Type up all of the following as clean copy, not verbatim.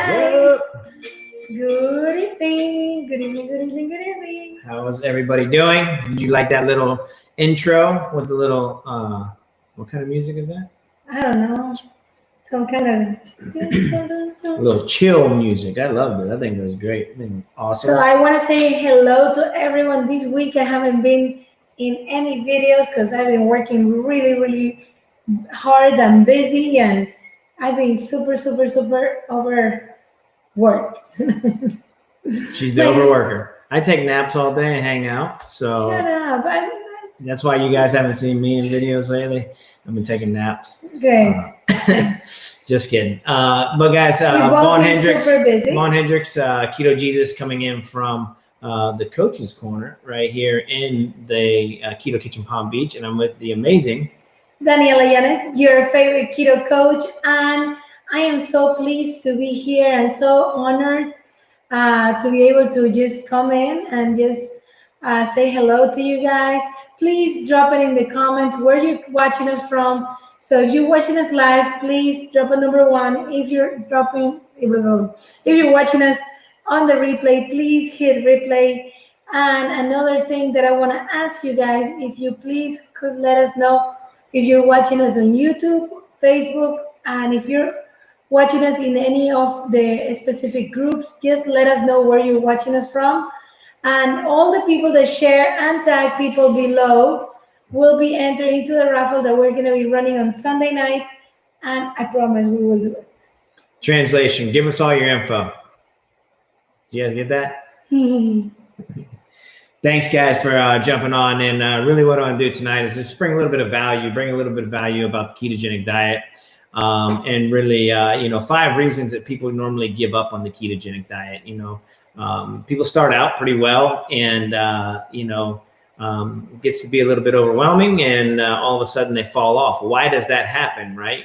guys. Good evening. Good evening. Good evening. Good evening. How's everybody doing? Did you like that little intro with the little, what kind of music is that? I don't know. Some kind A of. little chill music. I loved it. I think it was great. I think it was awesome. So I want to say hello to everyone. This week I haven't been in any videos because I've been working really, really hard and busy, and I've been super, super, super overworked. She's the overworker. I take naps all day and hang out. So Shut up. that's why you guys haven't seen me in videos lately. I've been taking naps. Great. Just kidding. But guys, Vaughn Hendricks, Keto Jesus coming in from the Coach's Corner right here in the Keto Kitchen Palm Beach. And I'm with the amazing Daniela Yanes, your favorite keto coach. And I am so pleased to be here and so honored to be able to just come in and just say hello to you guys. Please drop it in the comments where you're watching us from. So if you're watching us live, please drop a number 1. If you're watching us on the replay, please hit replay. And another thing that I want to ask you guys, if you please could let us know if you're watching us on YouTube, Facebook, and if you're watching us in any of the specific groups, just let us know where you're watching us from. And all the people that share and tag people below will be entered into the raffle that we're going to be running on Sunday night, and I promise we will do it. Translation, give us all your info. Did you guys get that? Thanks, guys, for jumping on. And really what I want to do tonight is just bring a little bit of value about the ketogenic diet. And really, 5 reasons that people normally give up on the ketogenic diet. People start out pretty well, and it gets to be a little bit overwhelming, and all of a sudden they fall off. Why does that happen, right?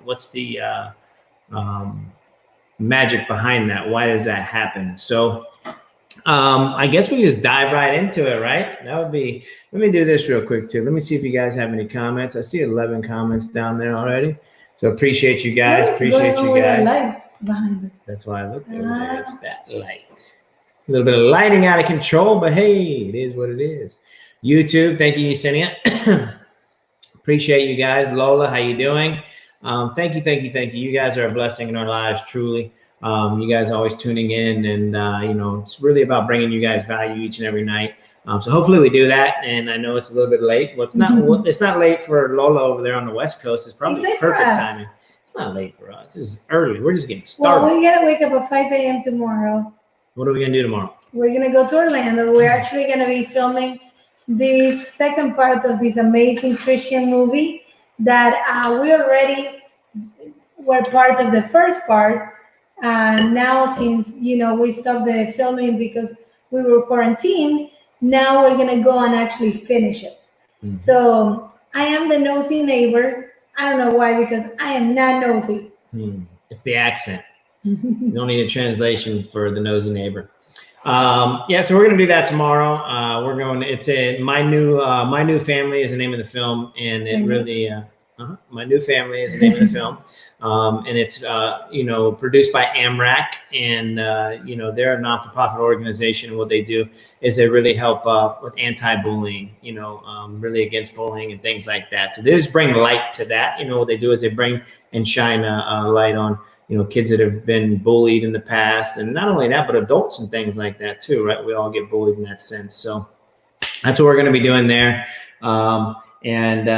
What's the magic behind that? Why does that happen? So I guess we just dive right into it, right? That would be, let me do this real quick too. Let me see if you guys have any comments. I see 11 comments down there already. So appreciate you guys. That's why I looked over there. It's that light. A little bit of lighting out of control, but hey, it is what it is. YouTube, thank you, Yesenia. Appreciate you guys. Lola, how you doing? Thank you. You guys are a blessing in our lives, truly. You guys always tuning in, and it's really about bringing you guys value each and every night. So hopefully we do that. And I know it's a little bit late. Well, it's not. It's not late for Lola over there on the West Coast. It's probably perfect timing. It's not late for us. It's early. We're just getting started. Well, we gotta wake up at 5 a.m. tomorrow. What are we gonna do tomorrow? We're gonna go to Orlando. We're actually gonna be filming the second part of this amazing Christian movie that we already were part of the first part. Now, since we stopped the filming because we were quarantined, now we're gonna go and actually finish it. Mm-hmm. So I am the nosy neighbor. I don't know why, because I am not nosy. It's the accent. You don't need a translation for the nosy neighbor. So we're gonna do that tomorrow. It's My New Family is the name of the film, and it really My New Family is the name of the film. And it's produced by AMRAC, and they're a non-for-profit organization. And what they do is they really help with anti-bullying, really against bullying and things like that. So they just bring light to that. What they do is they bring and shine a light on kids that have been bullied in the past, and not only that, but adults and things like that too, right? We all get bullied in that sense. So that's what we're going to be doing there. And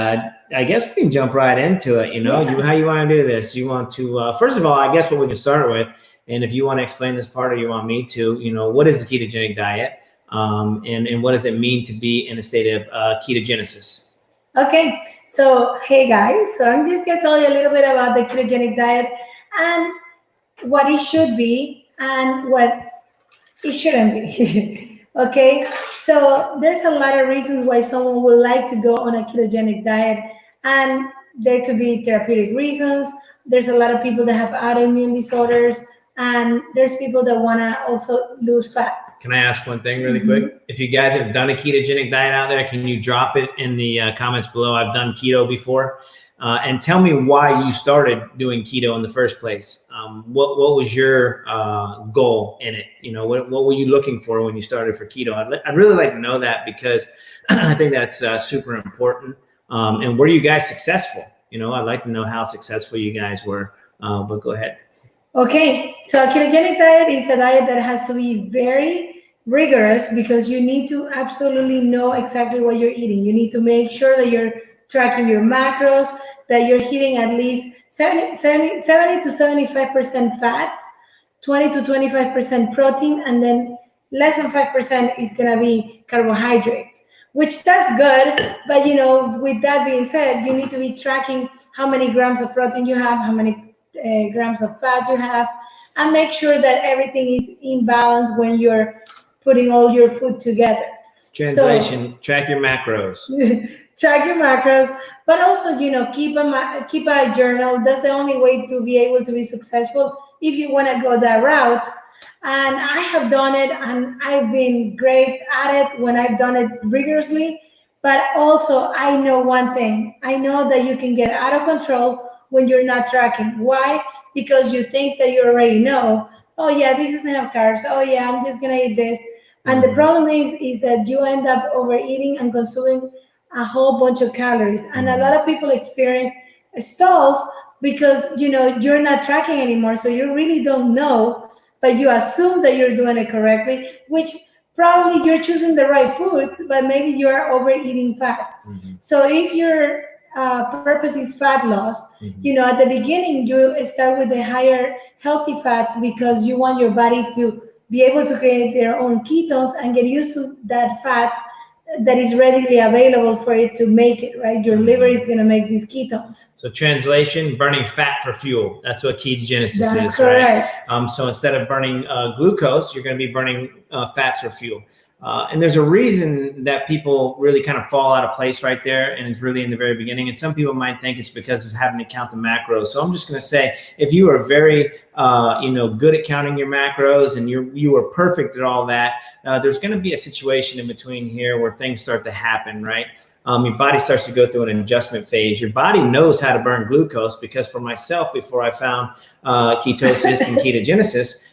I guess we can jump right into it. How you want to do this? You want to, first of all, I guess what we can start with, and if you want to explain this part or you want me to, what is the ketogenic diet? And what does it mean to be in a state of ketogenesis? Okay, so hey guys, so I'm just going to tell you a little bit about the ketogenic diet and what it should be and what it shouldn't be. Okay, so there's a lot of reasons why someone would like to go on a ketogenic diet, and there could be therapeutic reasons. There's a lot of people that have autoimmune disorders, and there's people that want to also lose fat. Can I ask one thing really quick? If you guys have done a ketogenic diet out there, can you drop it in the comments below? I've done keto before. and tell me why you started doing keto in the first place. What was your goal in it? You know, what were you looking for when you started for keto? I'd really like to know that, because I think that's super important. And were you guys successful? You know, I'd like to know how successful you guys were, but go ahead. Okay, so a ketogenic diet is a diet that has to be very rigorous, because you need to absolutely know exactly what you're eating. You need to make sure that you're tracking your macros, that you're hitting at least 70 to 75% fats, 20 to 25% protein, and then less than 5% is going to be carbohydrates, which that's good. But, you know, with that being said, you need to be tracking how many grams of protein you have, how many grams of fat you have, and make sure that everything is in balance when you're putting all your food together. Translation: track your macros. Track your macros, but also, you know, keep a journal. That's the only way to be able to be successful if you want to go that route. And I have done it, and I've been great at it when I've done it rigorously. But also, I know one thing: I know that you can get out of control when you're not tracking. Why? Because you think that you already know, oh yeah, this doesn't have carbs, oh yeah, I'm just gonna eat this. And the problem is that you end up overeating and consuming a whole bunch of calories. And a lot of people experience stalls because, you know, you're not tracking anymore, so you really don't know, but you assume that you're doing it correctly, which probably you're choosing the right foods, but maybe you are overeating fat. So if your purpose is fat loss, you know, at the beginning you start with the higher healthy fats, because you want your body to be able to create their own ketones and get used to that fat that is readily available for it to make it, right? Your liver is going to make these ketones. So translation: burning fat for fuel. That's what ketogenesis That's is, correct. right? So instead of burning glucose, you're going to be burning fats for fuel. And there's a reason that people really kind of fall out of place right there, and it's really in the very beginning. And some people might think it's because of having to count the macros. So I'm just going to say, if you are very, good at counting your macros, and you are perfect at all that, there's going to be a situation in between here where things start to happen, right? Your body starts to go through an adjustment phase. Your body knows how to burn glucose, because for myself, before I found ketosis and ketogenesis,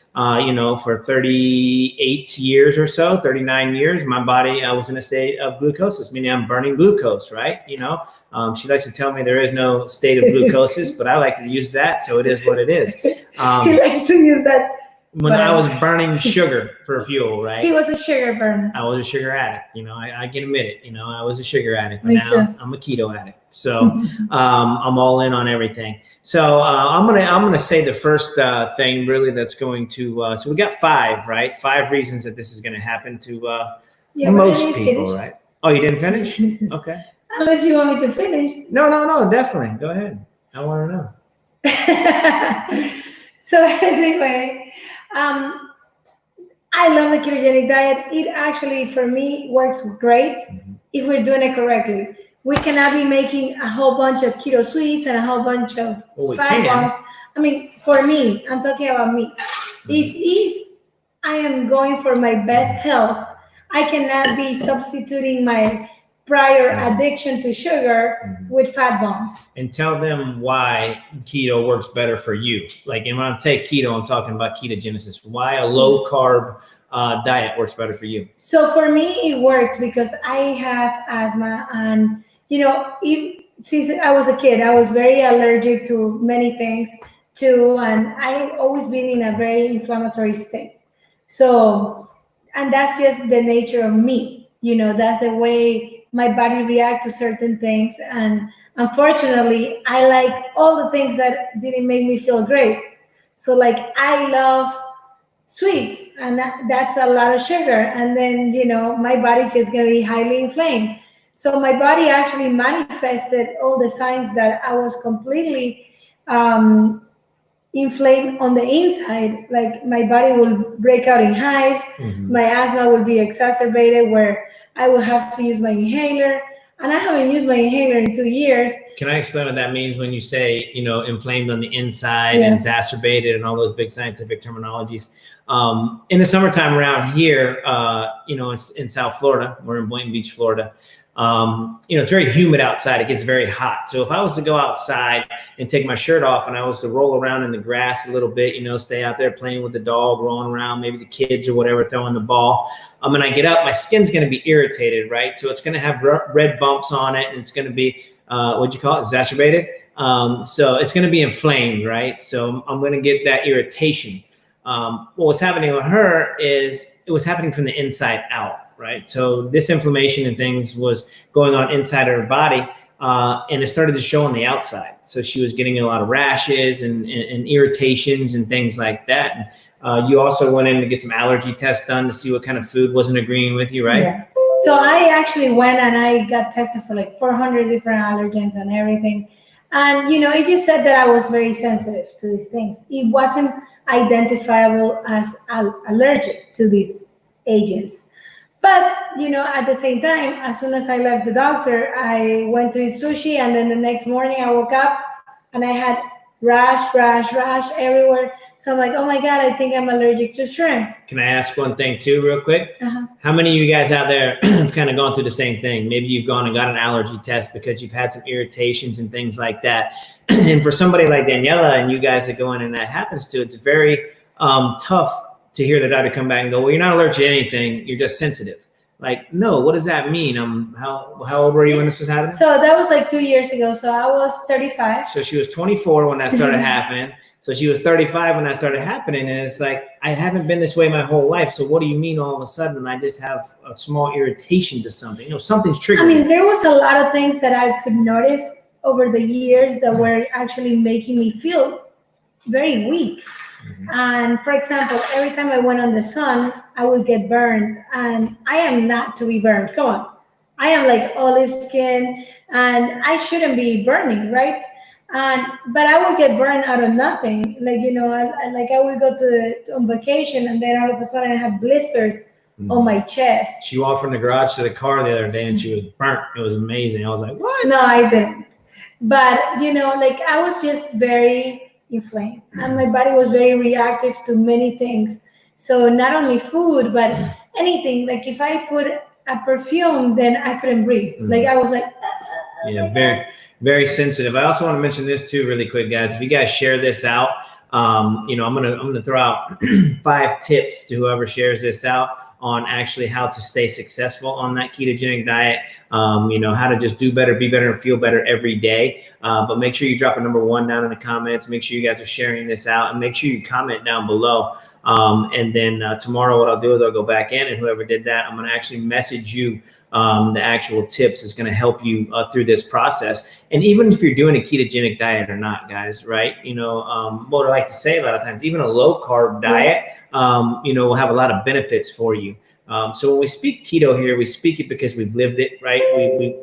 for 38 years or so, 39 years, my body was in a state of glucosis, meaning I'm burning glucose, right? She likes to tell me there is no state of glucosis, but I like to use that, so it is what it is. He likes to use that. When I was burning sugar for fuel, right? He was a sugar burner. I was a sugar addict. I can admit it. I was a sugar addict, but Me now too. I'm a keto addict. So I'm all in on everything. So I'm gonna say the first thing really that's going to. So we got 5, right? 5 reasons that this is going to happen to most people, finish. Right? Oh, you didn't finish? Okay. Unless you want me to finish. No, definitely. Go ahead. I want to know. So anyway, I love the ketogenic diet. It actually, for me, works great if we're doing it correctly. We cannot be making a whole bunch of keto sweets and a whole bunch of fat bombs. I mean, for me, I'm talking about me. If I am going for my best health, I cannot be substituting my prior addiction to sugar with fat bombs. And tell them why keto works better for you. Like, and when I take keto, I'm talking about ketogenesis. Why a low carb diet works better for you. So for me, it works because I have asthma, and since I was a kid, I was very allergic to many things too, and I've always been in a very inflammatory state. So, and that's just the nature of me. That's the way my body reacts to certain things, and unfortunately, I like all the things that didn't make me feel great. So, like, I love sweets, and that's a lot of sugar, and then my body's just going to be highly inflamed. So my body actually manifested all the signs that I was completely inflamed on the inside. Like, my body will break out in hives, my asthma will be exacerbated, where I will have to use my inhaler, and I haven't used my inhaler in 2 years. Can I explain what that means when you say, inflamed on the inside and exacerbated and all those big scientific terminologies? In the summertime around here, in South Florida, we're in Boynton Beach, Florida. It's very humid outside. It gets very hot. So if I was to go outside and take my shirt off and I was to roll around in the grass a little bit, stay out there playing with the dog, rolling around, maybe the kids or whatever, throwing the ball. When I get up, my skin's going to be irritated, right? So it's going to have red bumps on it, and it's going to be, what'd you call it? Exacerbated. So it's going to be inflamed, right? So I'm going to get that irritation. What was happening with her is it was happening from the inside out, right? So this inflammation and things was going on inside of her body, and it started to show on the outside. So she was getting a lot of rashes and irritations and things like that. You also went in to get some allergy tests done to see what kind of food wasn't agreeing with you, right? Yeah. So I actually went and I got tested for like 400 different allergens and everything. And, it just said that I was very sensitive to these things. It wasn't identifiable as allergic to these agents. But, at the same time, as soon as I left the doctor, I went to eat sushi. And then the next morning I woke up and I had rash everywhere. So I'm like, oh my God, I think I'm allergic to shrimp. Can I ask one thing too, real quick? How many of you guys out there have kind of gone through the same thing? Maybe you've gone and got an allergy test because you've had some irritations and things like that. And for somebody like Daniela and you guys that go in and that happens to, it's very tough to hear the doctor come back and go, well, you're not allergic to anything, you're just sensitive. Like, no, what does that mean? How old were you when this was happening? So that was like 2 years ago. So I was 35. So she was 24 when that started happening. So she was 35 when that started happening. And it's like, I haven't been this way my whole life. So what do you mean all of a sudden I just have a small irritation to something? Something's triggering. I mean, there was a lot of things that I could notice over the years that were actually making me feel very weak. And for example, every time I went on the sun, I would get burned. And I am not to be burned. Come on. I am like olive skin and I shouldn't be burning, right? But I would get burned out of nothing. Like, I would go on vacation and then all of a sudden I have blisters on my chest. She walked from the garage to the car the other day and she was burnt. It was amazing. I was like, what? No, I didn't. But, I was just very inflamed and my body was very reactive to many things. So not only food, but anything. Like if I put a perfume, then I couldn't breathe. Like I was like, yeah, very, very sensitive. I also want to mention this too, really quick, guys. If you guys share this out, I'm gonna throw out 5 tips to whoever shares this out on actually how to stay successful on that ketogenic diet. How to just do better, be better, and feel better every day. But make sure you drop a number 1 down in the comments. Make sure you guys are sharing this out, and make sure you comment down below. And then tomorrow, what I'll do is I'll go back in, and whoever did that, I'm going to actually message you the actual tips is going to help you through this process. And even if you're doing a ketogenic diet or not, guys, right? What I like to say a lot of times, even a low carb diet, will have a lot of benefits for you. So when we speak keto here, we speak it because we've lived it, right?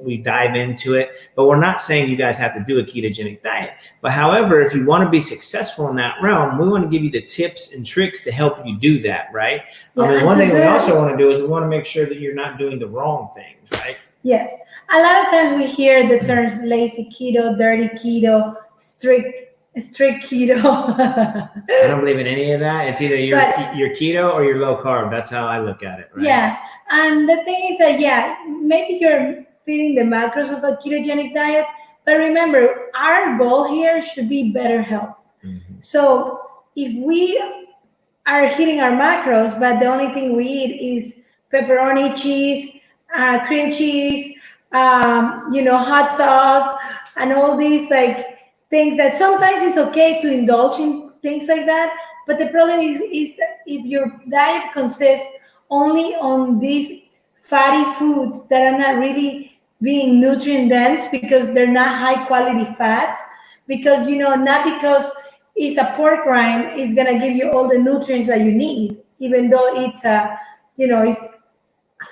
We dive into it, but we're not saying you guys have to do a ketogenic diet. But however, if you want to be successful in that realm, we want to give you the tips and tricks to help you do that, right? And one thing we also want to do is we want to make sure that you're not doing the wrong things, right? Yes. A lot of times we hear the terms lazy keto, dirty keto, strict keto. I don't believe in any of that. It's either you're keto or you're low carb. That's how I look at it. Right? Yeah. And the thing is that, maybe you're feeding the macros of a ketogenic diet, but remember, our goal here should be better health. So if we are hitting our macros, but the only thing we eat is pepperoni, cheese, cream cheese, hot sauce, and all these things that sometimes it's okay to indulge in things like that. But the problem is if your diet consists only on these fatty foods that are not really being nutrient dense because they're not high quality fats, because, not because it's a pork rind is going to give you all the nutrients that you need, even though it's it's a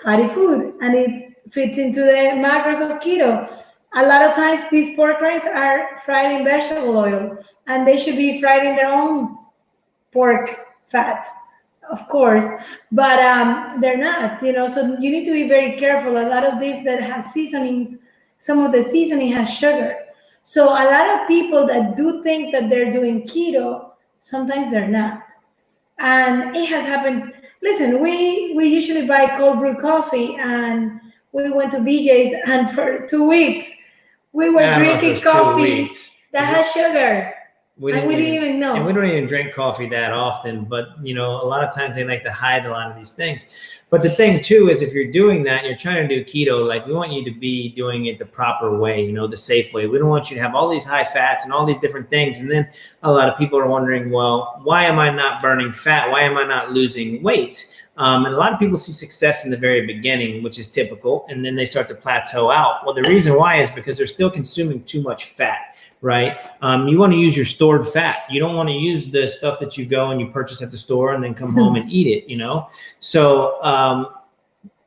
fatty food and it fits into the macros of keto. A lot of times these pork rinds are fried in vegetable oil and they should be fried in their own pork fat, of course, but they're not, so you need to be very careful. A lot of these that have seasoning, some of the seasoning has sugar. So a lot of people that do think that they're doing keto, sometimes they're not. And it has happened. Listen, we usually buy cold brew coffee and we went to BJ's, and for 2 weeks we were I don't know if it drinking was 2 coffee weeks. that has sugar, and we didn't even know. And we don't even drink coffee that often, but you know, a lot of times they like to hide a lot of these things. But the thing too is, if you're doing that, you're trying to do keto, like we want you to be doing it the proper way, you know, the safe way. We don't want you to have all these high fats and all these different things. And then a lot of people are wondering, well, why am I not burning fat? Why am I not losing weight? And a lot of people see success in the very beginning, which is typical, and then they start to plateau out. Well, the reason why is because they're still consuming too much fat, right? You want to use your stored fat. You don't want to use the stuff that you go and you purchase at the store and then come home and eat it, you know? So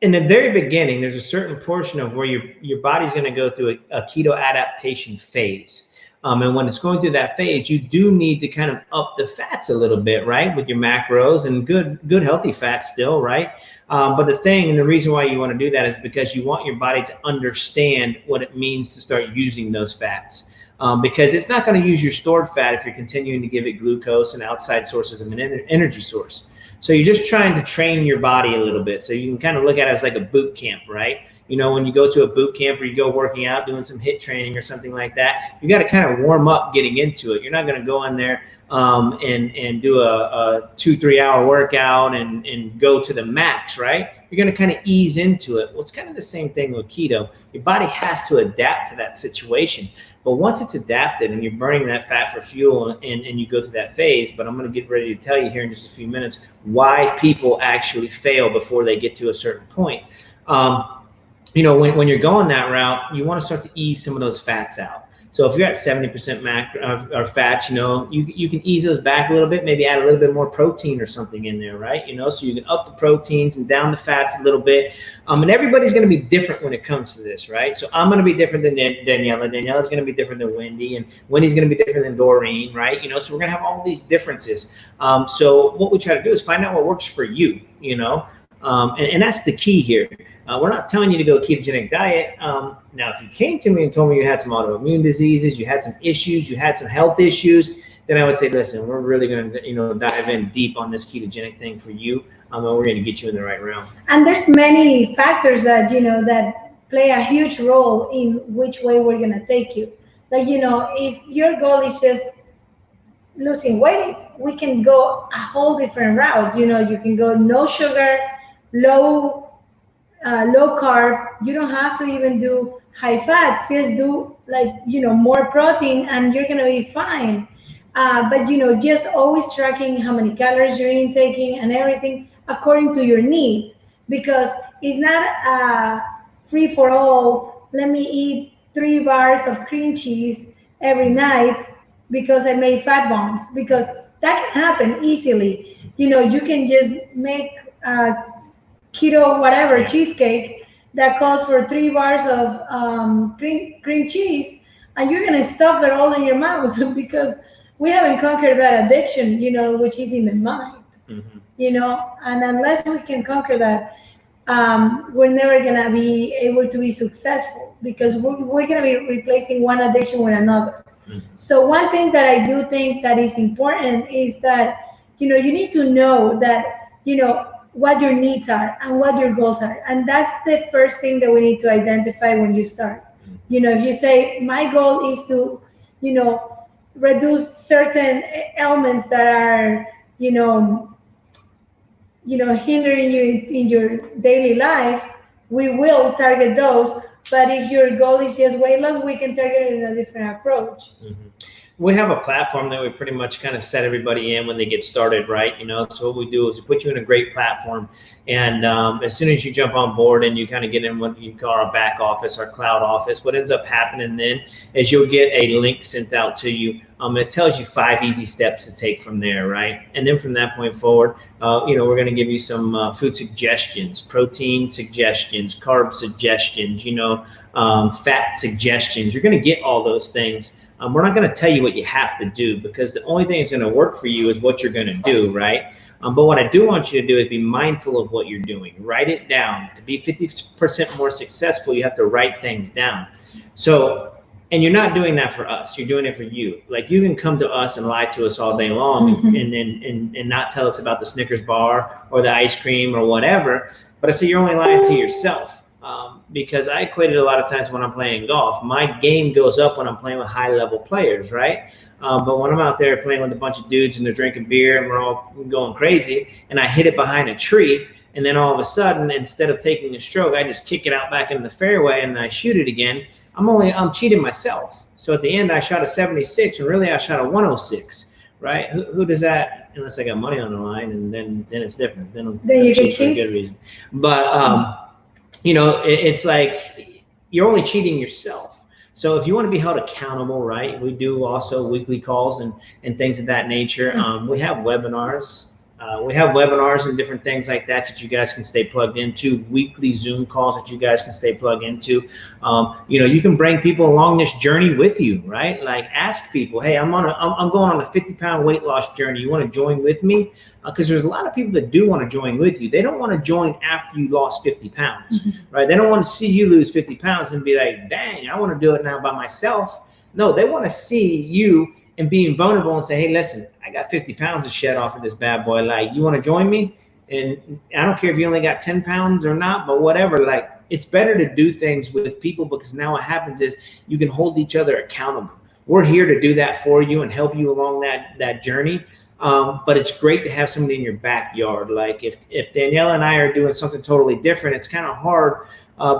in the very beginning, there's a certain portion of where your body's going to go through a keto adaptation phase. And when it's going through that phase, you do need to kind of up the fats a little bit, right? With your macros and good healthy fats still, right? But the thing and the reason why you want to do that is because you want your body to understand what it means to start using those fats. Because it's not going to use your stored fat if you're continuing to give it glucose and outside sources of an energy source. So you're just trying to train your body a little bit. So you can kind of look at it as like a boot camp, right? You know, when you go to a boot camp or you go working out, doing some HIIT training or something like that, you got to kind of warm up getting into it. You're not going to go in there and do a 2-3 hour workout and go to the max, right? You're going to kind of ease into it. Well, it's kind of the same thing with keto. Your body has to adapt to that situation. But once it's adapted and you're burning that fat for fuel and you go through that phase, but I'm going to get ready to tell you here in just a few minutes why people actually fail before they get to a certain point. You know, when you're going that route, you want to start to ease some of those fats out. So if you're at 70% or fats, you know, you can ease those back a little bit, maybe add a little bit more protein or something in there, right? You know, so you can up the proteins and down the fats a little bit. And everybody's going to be different when it comes to this, right? So I'm going to be different than Daniela. Daniela's going to be different than Wendy, and Wendy's going to be different than Doreen, right? You know, so we're going to have all these differences. So what we try to do is find out what works for you, you know, and that's the key here. We're not telling you to go ketogenic diet. Now, if you came to me and told me you had some autoimmune diseases, you had some issues, you had some health issues, then I would say, listen, we're really going to, you know, dive in deep on this ketogenic thing for you, and we're going to get you in the right realm. And there's many factors that, you know, that play a huge role in which way we're going to take you. Like, you know, if your goal is just losing weight, we can go a whole different route. You know, you can go no sugar, low carb. You don't have to even do high fats. Just do, like, you know, more protein and you're gonna be fine. But you know, just always tracking how many calories you're intaking and everything according to your needs, because it's not a free for all. Let me eat 3 bars of cream cheese every night because I made fat bombs, because that can happen easily. You know, you can just make keto whatever cheesecake that calls for 3 bars of cream cheese, and you're gonna stuff it all in your mouth because we haven't conquered that addiction, you know, which is in the mind. Mm-hmm. You know, and unless we can conquer that, we're never gonna be able to be successful, because we're gonna be replacing one addiction with another. Mm-hmm. So one thing that I do think that is important is that, you know, you need to know that, you know, what your needs are and what your goals are. And that's the first thing that we need to identify when you start. You know, if you say, my goal is to, you know, reduce certain ailments that are, you know, hindering you in your daily life, we will target those. But if your goal is just weight loss, we can target it in a different approach. Mm-hmm. We have a platform that we pretty much kind of set everybody in when they get started, right? You know, so what we do is we put you in a great platform, and as soon as you jump on board and you kind of get in what you call our back office, our cloud office, what ends up happening then is you'll get a link sent out to you. It tells you 5 easy steps to take from there, right? And then from that point forward, you know, we're going to give you some food suggestions, protein suggestions, carb suggestions, you know, fat suggestions. You're going to get all those things. We're not going to tell you what you have to do, because the only thing that's going to work for you is what you're going to do, right? But what I do want you to do is be mindful of what you're doing. Write it down. To be 50% more successful, you have to write things down. So, and you're not doing that for us. You're doing it for you. Like, you can come to us and lie to us all day long, mm-hmm. and not tell us about the Snickers bar or the ice cream or whatever. But I say you're only lying to yourself. because I equated a lot of times when I'm playing golf, my game goes up when I'm playing with high level players, right? But when I'm out there playing with a bunch of dudes and they're drinking beer and we're all going crazy, and I hit it behind a tree, and then all of a sudden, instead of taking a stroke, I just kick it out back into the fairway and I shoot it again. I'm cheating myself. So at the end, I shot a 76, and really I shot a 106, right? Who does that? Unless I got money on the line, and then it's different. Then you can cheat for a cheat. good reason. But it's like you're only cheating yourself. So if you want to be held accountable, right? We do also weekly calls and things of that nature. We have webinars. And different things like that you guys can stay plugged into. Weekly Zoom calls that you guys can stay plugged into. You can bring people along this journey with you, right? Like ask people, hey, I'm going on a 50-pound weight loss journey. You want to join with me? Because there's a lot of people that do want to join with you. They don't want to join after you lost 50 pounds, right? They don't want to see you lose 50 pounds and be like, dang, I want to do it now by myself. No, they want to see you and being vulnerable and say, hey, listen, I got 50 pounds of shed off of this bad boy. Like, you want to join me? And I don't care if you only got 10 pounds or not, but whatever. Like, it's better to do things with people, because now what happens is you can hold each other accountable. We're here to do that for you and help you along that journey. But it's great to have somebody in your backyard. Like if Daniela and I are doing something totally different, it's kind of hard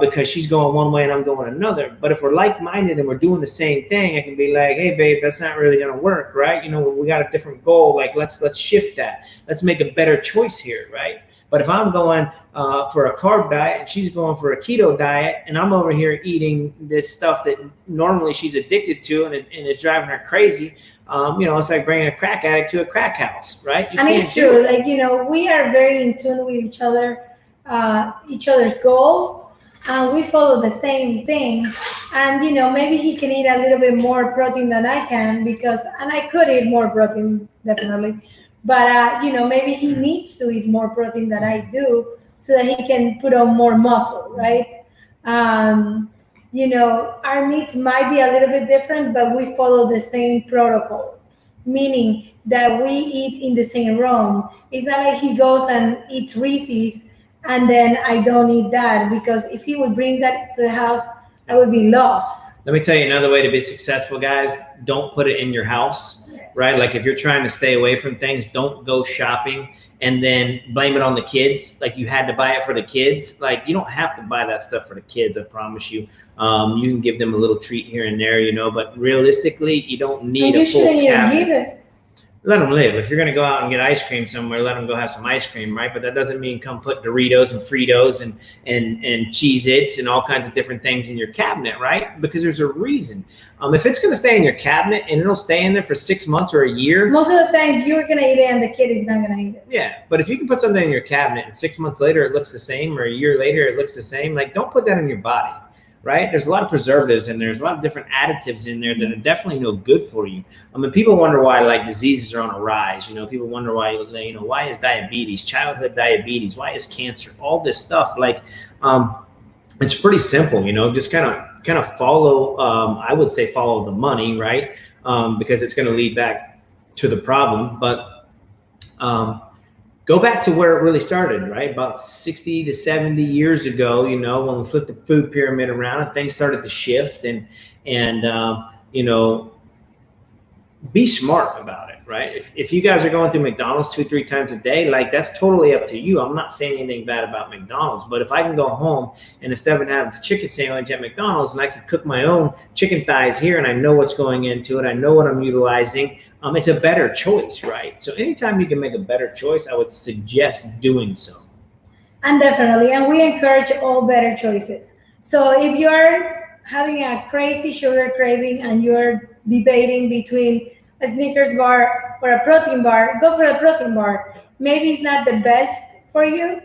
because she's going one way and I'm going another. But if we're like-minded and we're doing the same thing, I can be like, hey, babe, that's not really going to work, right? We got a different goal. Like, let's shift that. Let's make a better choice here, right? But if I'm going for a carb diet and she's going for a keto diet, and I'm over here eating this stuff that normally she's addicted to and it's driving her crazy, it's like bringing a crack addict to a crack house, right? And it's true. Like, we are very in tune with each other's goals. We follow the same thing. And, maybe he can eat a little bit more protein than I can and I could eat more protein, definitely. But, maybe he needs to eat more protein than I do so that he can put on more muscle, right? Our needs might be a little bit different, but we follow the same protocol, meaning that we eat in the same room. It's not like he goes and eats Reese's and then I don't eat that, because if he would bring that to the house, I would be lost. Let me tell you another way to be successful, guys. Don't put it in your house, right? Like if you're trying to stay away from things, don't go shopping and then blame it on the kids. Like you had to buy it for the kids. Like you don't have to buy that stuff for the kids, I promise you. You can give them a little treat here and there, but realistically, you don't need a full cabinet. Let them live. If you're going to go out and get ice cream somewhere, let them go have some ice cream, right? But that doesn't mean come put Doritos and Fritos and Cheez-Its and all kinds of different things in your cabinet, right? Because there's a reason. If it's going to stay in your cabinet and it'll stay in there for 6 months or a year. Most of the time you're going to eat it and the kid is not going to eat it. Yeah, but if you can put something in your cabinet and 6 months later it looks the same, or a year later it looks the same, like don't put that in your body. Right? There's a lot of preservatives and there's a lot of different additives in there that are definitely no good for you. People wonder why like diseases are on a rise. People wonder why, why is diabetes, childhood diabetes, why is cancer, all this stuff. Like, it's pretty simple, just kind of follow, I would say follow the money, right? Because it's going to lead back to the problem. But, go back to where it really started, right? About 60 to 70 years ago, when we flipped the food pyramid around and things started to shift and be smart about it, right? If you guys are going through McDonald's 2-3 times a day, like that's totally up to you. I'm not saying anything bad about McDonald's, but if I can go home and instead of having a chicken sandwich at McDonald's and I can cook my own chicken thighs here and I know what's going into it, I know what I'm utilizing, it's a better choice, right? So anytime you can make a better choice, I would suggest doing so. And definitely, and we encourage all better choices. So if you're having a crazy sugar craving and you're debating between a Snickers bar or a protein bar, go for the protein bar. Maybe it's not the best for you,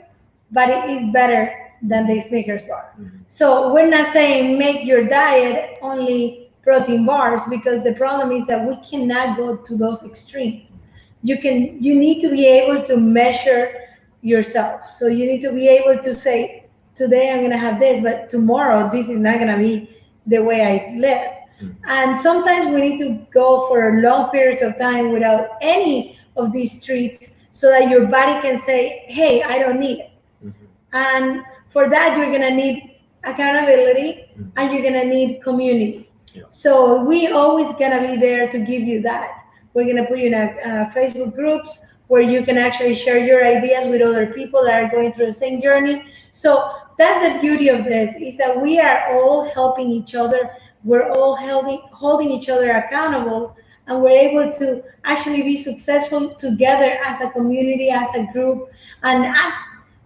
but it is better than the Snickers bar. Mm-hmm. So we're not saying make your diet only protein bars, because the problem is that we cannot go to those extremes. You need to be able to measure yourself. So you need to be able to say, today I'm going to have this, but tomorrow this is not going to be the way I live. Mm-hmm. And sometimes we need to go for long periods of time without any of these treats so that your body can say, hey, I don't need it. Mm-hmm. And for that, you're going to need accountability, and you're gonna need community. Yeah. So we always gonna be there to give you that. We're gonna put you in Facebook groups where you can actually share your ideas with other people that are going through the same journey. So that's the beauty of this, is that we are all helping each other. We're all holding each other accountable, and we're able to actually be successful together as a community, as a group, and as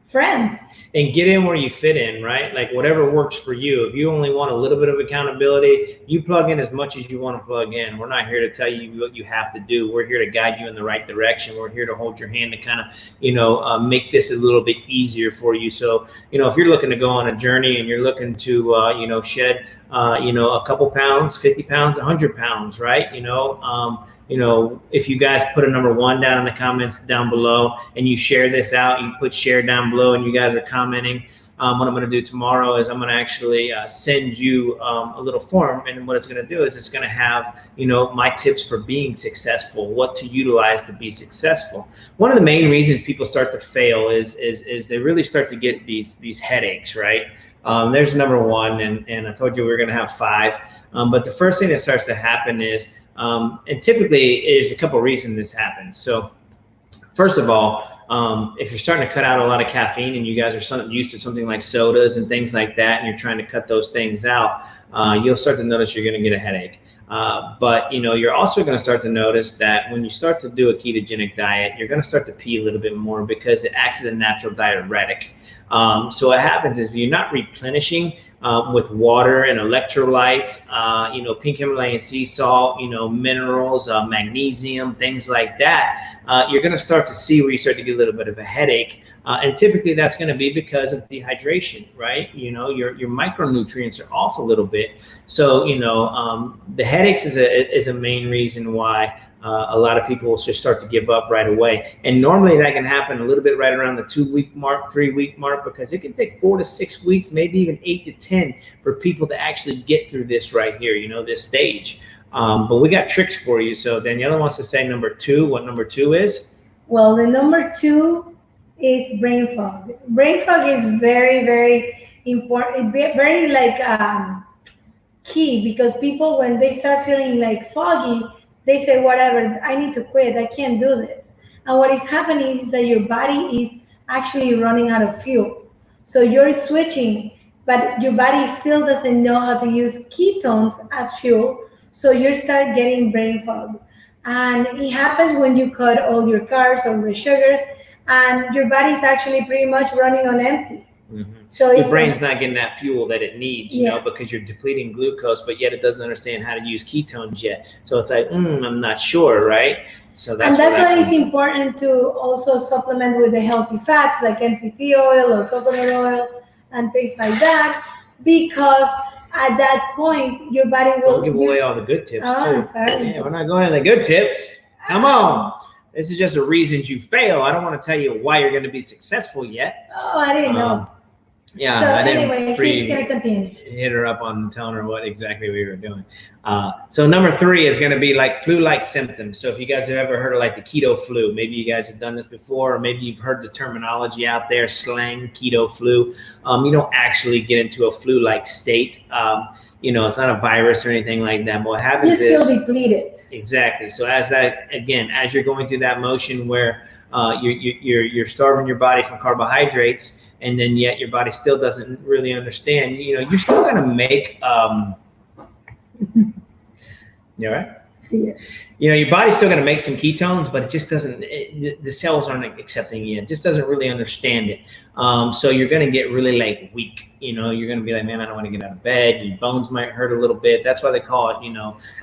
friends. And get in where you fit in, right? Like whatever works for you. If you only want a little bit of accountability, you plug in as much as you want to plug in. We're not here to tell you what you have to do. We're here to guide you in the right direction. We're here to hold your hand to kind of, make this a little bit easier for you. So, if you're looking to go on a journey and you're looking to, shed, a couple pounds, 50 pounds, 100 pounds, right? If you guys put a number 1 down in the comments down below and you share this out, you put share down below and you guys are commenting, what I'm going to do tomorrow is I'm going to actually send you a little form. And what it's going to do is it's going to have, my tips for being successful, what to utilize to be successful. One of the main reasons people start to fail is they really start to get these headaches, right? There's number 1. And I told you we were going to have 5. But the first thing that starts to happen is, and typically there's a couple of reasons this happens. So first of all, if you're starting to cut out a lot of caffeine and you guys are used to something like sodas and things like that, and you're trying to cut those things out, you'll start to notice you're going to get a headache. But you're also going to start to notice that when you start to do a ketogenic diet, you're going to start to pee a little bit more because it acts as a natural diuretic. So what happens is if you're not replenishing with water and electrolytes, pink Himalayan sea salt, minerals, magnesium, things like that, you're going to start to see where you start to get a little bit of a headache. And typically that's going to be because of dehydration, right? Your micronutrients are off a little bit. So, the headaches is a main reason why a lot of people will just start to give up right away. And normally that can happen a little bit right around the 2-week mark, 3-week mark, because it can take 4 to 6 weeks, maybe even 8 to 10 for people to actually get through this right here, this stage. But we got tricks for you. So Daniela wants to say number 2, what number 2 is? Well, the number 2 is brain fog. Brain fog is very, very important, very key, because people, when they start feeling like foggy, they say, whatever, I need to quit. I can't do this. And what is happening is that your body is actually running out of fuel. So you're switching, but your body still doesn't know how to use ketones as fuel. So you start getting brain fog. And it happens when you cut all your carbs, all the sugars, and your body's actually pretty much running on empty. Mm-hmm. So your brain's not getting that fuel that it needs, Yeah. because you're depleting glucose, but yet it doesn't understand how to use ketones yet. So it's like, I'm not sure, right? So that's why it's important to also supplement with the healthy fats like MCT oil or coconut oil and things like that, because at that point your body will. Don't give away all the good tips too. Sorry. Yeah, we're not going to the good tips. Come on. This is just the reasons you fail. I don't want to tell you why you're going to be successful yet. Oh, I didn't know. Yeah. So I didn't anyway, he's going to continue. Hit her up on telling her what exactly we were doing. So number 3 is going to be like flu-like symptoms. So if you guys have ever heard of like the keto flu, maybe you guys have done this before, or maybe you've heard the terminology out there, slang, keto flu. You don't actually get into a flu-like state. It's not a virus or anything like that. But what happens you feel depleted. Exactly. So as you're going through that motion where you're starving your body from carbohydrates, and then yet your body still doesn't really understand, you're still going to make, you all right? Yes. Your body's still going to make some ketones, but it just doesn't, the cells aren't accepting it. It just doesn't really understand it. So you're going to get really weak. You're going to be like, man, I don't want to get out of bed. Your bones might hurt a little bit. That's why they call it,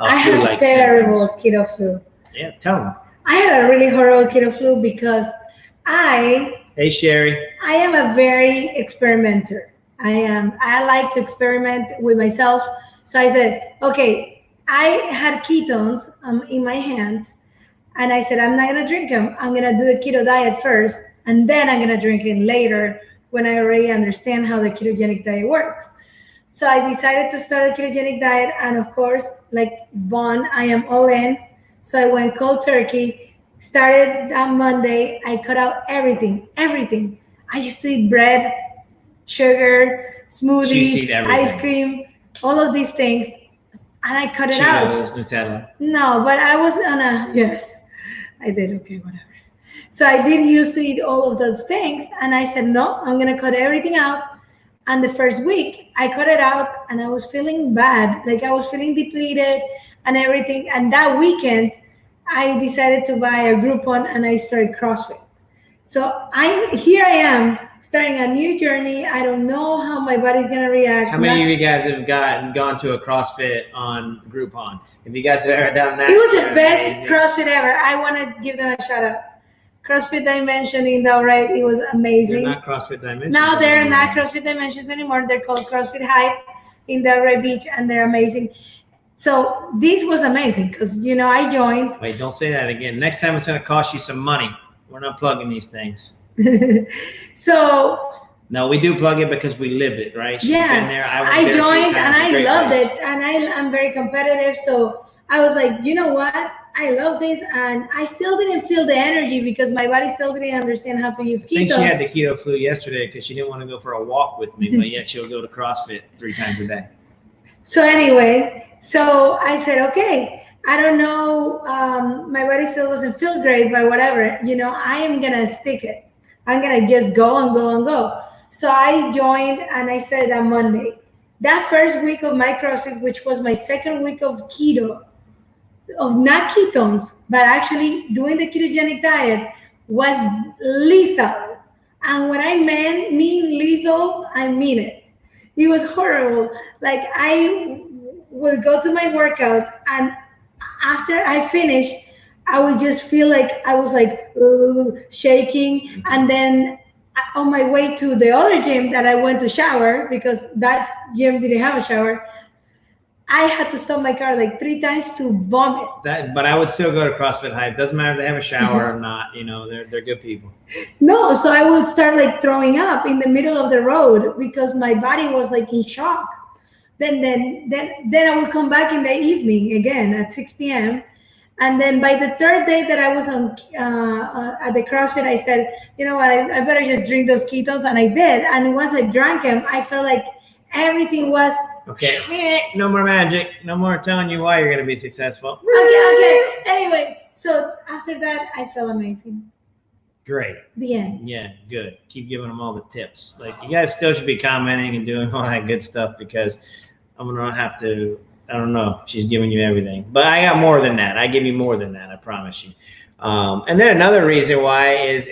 I had terrible keto flu. Yeah, tell them. I had a really horrible keto flu because Hey, Sherry. I am a very experimenter. I like to experiment with myself. So I said, okay, I had ketones in my hands, and I said, I'm not going to drink them. I'm going to do the keto diet first, and then I'm going to drink it later when I already understand how the ketogenic diet works. So I decided to start the ketogenic diet, and of course, like Vaughn, I am all in. So I went cold turkey. Started that Monday. I cut out everything. I used to eat bread, sugar, She's eat smoothies, everything. ice cream, all of these things, and I cut it out. Cheetos, Nutella. No, but I was on a yes, I did okay, whatever. So I did used to eat all of those things, and I said no, I'm gonna cut everything out. And the first week, I cut it out, and I was feeling bad, like I was feeling depleted and everything. And that weekend, I decided to buy a Groupon, and I started CrossFit. So I am starting a new journey. I don't know how my body's gonna react. How many of you guys have gone to a CrossFit on Groupon? If you guys have ever done that, It was the best amazing. CrossFit ever. I want to give them a shout out. CrossFit Dimension in Delray, it was amazing. They're not CrossFit Dimensions. Now they're anymore. not CrossFit Dimensions anymore. They're called CrossFit Hype in Delray Beach, and they're amazing. So this was amazing because I joined. Wait, don't say that again. Next time it's going to cost you some money. We're not plugging these things. So no, we do plug it because we live it, right? She's been there. I joined and I loved it, and I'm very competitive. So I was like, you know what? I love this, and I still didn't feel the energy because my body still didn't understand how to use keto. I think she had the keto flu yesterday because she didn't want to go for a walk with me, but yet she'll go to CrossFit 3 times a day. So anyway, so I said, okay, I don't know, my body still doesn't feel great, but whatever, I am gonna stick it. I'm gonna just go and go and go. So I joined, and I started on Monday. That first week of my CrossFit, which was my second week of keto, of not ketones, but actually doing the ketogenic diet, was lethal. And when I mean lethal, I mean it. It was horrible. Like I would go to my workout, and after I finished, I would just feel like I was like shaking. And then on my way to the other gym that I went to shower, because that gym didn't have a shower, I had to stop my car like 3 times to vomit. But I would still go to CrossFit Hype. Doesn't matter if they have a shower or not. They're good people. No, so I would start like throwing up in the middle of the road because my body was like in shock. Then I would come back in the evening again at 6 p.m. And then by the third day that I was on at the CrossFit, I said, you know what, I better just drink those ketones, and I did. And once I drank them, I felt like everything was okay. No more magic. No more telling you why you're going to be successful. Okay. Anyway, so after that, I felt amazing. Great. The end. Yeah, good. Keep giving them all the tips. Like, you guys still should be commenting and doing all that good stuff because I'm going to have to, I don't know, she's giving you everything. But I got more than that. I give you more than that, I promise you. And then another reason why is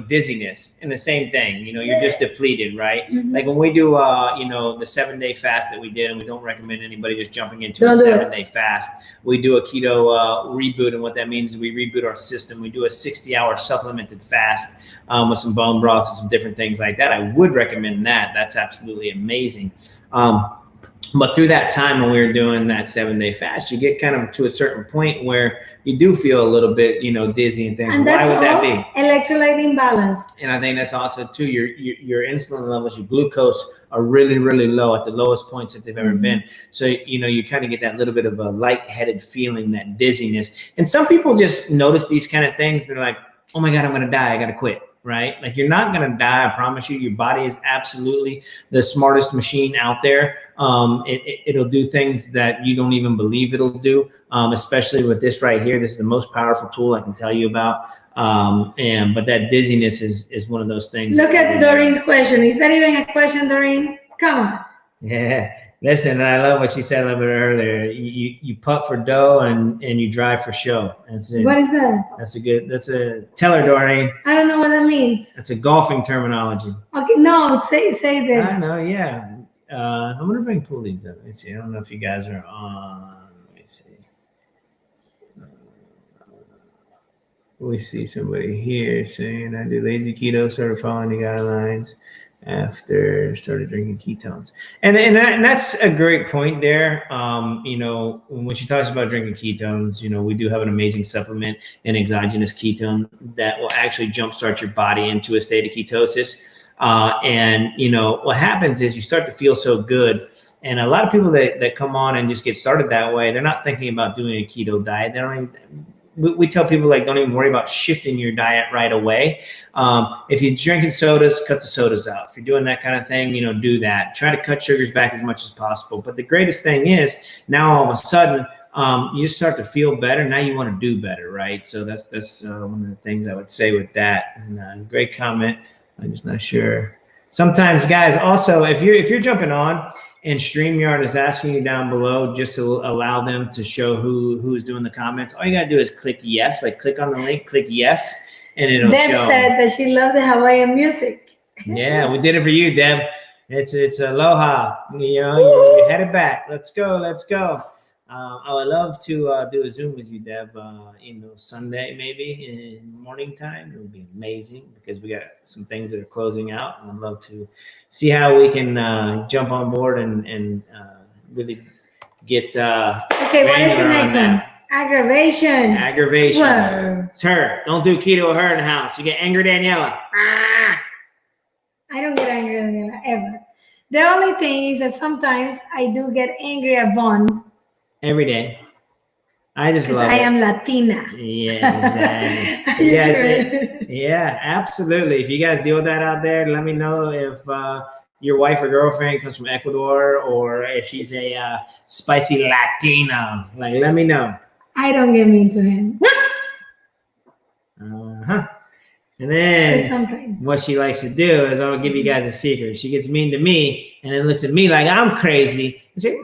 dizziness, and the same thing, you're just depleted, right? Mm-hmm. Like when we do, the 7-day fast that we did, and we don't recommend anybody just jumping into a 7-day fast. We do a keto reboot. And what that means is we reboot our system. We do a 60-hour supplemented fast with some bone broths and some different things like that. I would recommend that. That's absolutely amazing. But through that time when we were doing that 7-day fast, you get kind of to a certain point where you do feel a little bit, dizzy and things. And why would that be? Electrolyte imbalance. And I think that's also too, your insulin levels, your glucose are really, really low, at the lowest points that they've ever been. So, you kind of get that little bit of a lightheaded feeling, that dizziness. And some people just notice these kind of things. They're like, oh my God, I'm going to die. I got to quit. Right? Like, you're not going to die. I promise you. Your body is absolutely the smartest machine out there. It'll do things that you don't even believe it'll do, especially with this right here. This is the most powerful tool I can tell you about. But that dizziness is one of those things. Look at Doreen's question. Is that even a question, Doreen? Come on. Yeah. Listen, I love what she said a little bit earlier. You putt for dough and you drive for show. That's it. What is that? Tell her, Doreen. I don't know what that means. That's a golfing terminology. Okay, no, say this. I know, yeah. I wonder if I can pull these up. Let me see. I don't know if you guys are on. Let me see. We see somebody here saying, I do lazy keto, started following the guidelines after started drinking ketones. And that's a great point there. When she talks about drinking ketones, we do have an amazing supplement, an exogenous ketone, that will actually jumpstart your body into a state of ketosis. What happens is you start to feel so good. And a lot of people that come on and just get started that way, they're not thinking about doing a keto diet. we tell people, like, don't even worry about shifting your diet right away. If you're drinking sodas, cut the sodas out. If you're doing that kind of thing, do that. Try to cut sugars back as much as possible. But the greatest thing is, now all of a sudden, you start to feel better. Now you want to do better, right? So that's one of the things I would say with that. And great comment. I'm just not sure. Sometimes, guys, also, if you're jumping on and StreamYard is asking you down below just to allow them to show who's doing the comments, all you gotta do is click yes, like click on the link, click yes, and it'll Deb show. said that she loved the Hawaiian music. Yeah, we did it for you, Deb. It's aloha. You're headed back. Let's go. I would love to do a Zoom with you, Deb. Sunday maybe in morning time. It would be amazing because we got some things that are closing out, and I'd love to see how we can jump on board and really get. Okay, what is the next one? Aggravation. Whoa. It's her. Don't do keto with her in the house. You get angry, Daniela. I don't get angry at Daniela ever. The only thing is that sometimes I do get angry at Vaughn. Every day. I just love I it. am Latina. Yeah, exactly. Yeah, absolutely. If you guys deal with that out there, let me know if your wife or girlfriend comes from Ecuador, or if she's a spicy Latina. Like, let me know. I don't get mean to him. And then sometimes what she likes to do is, I'll give you guys a secret. She gets mean to me and then looks at me like I'm crazy. And she's like,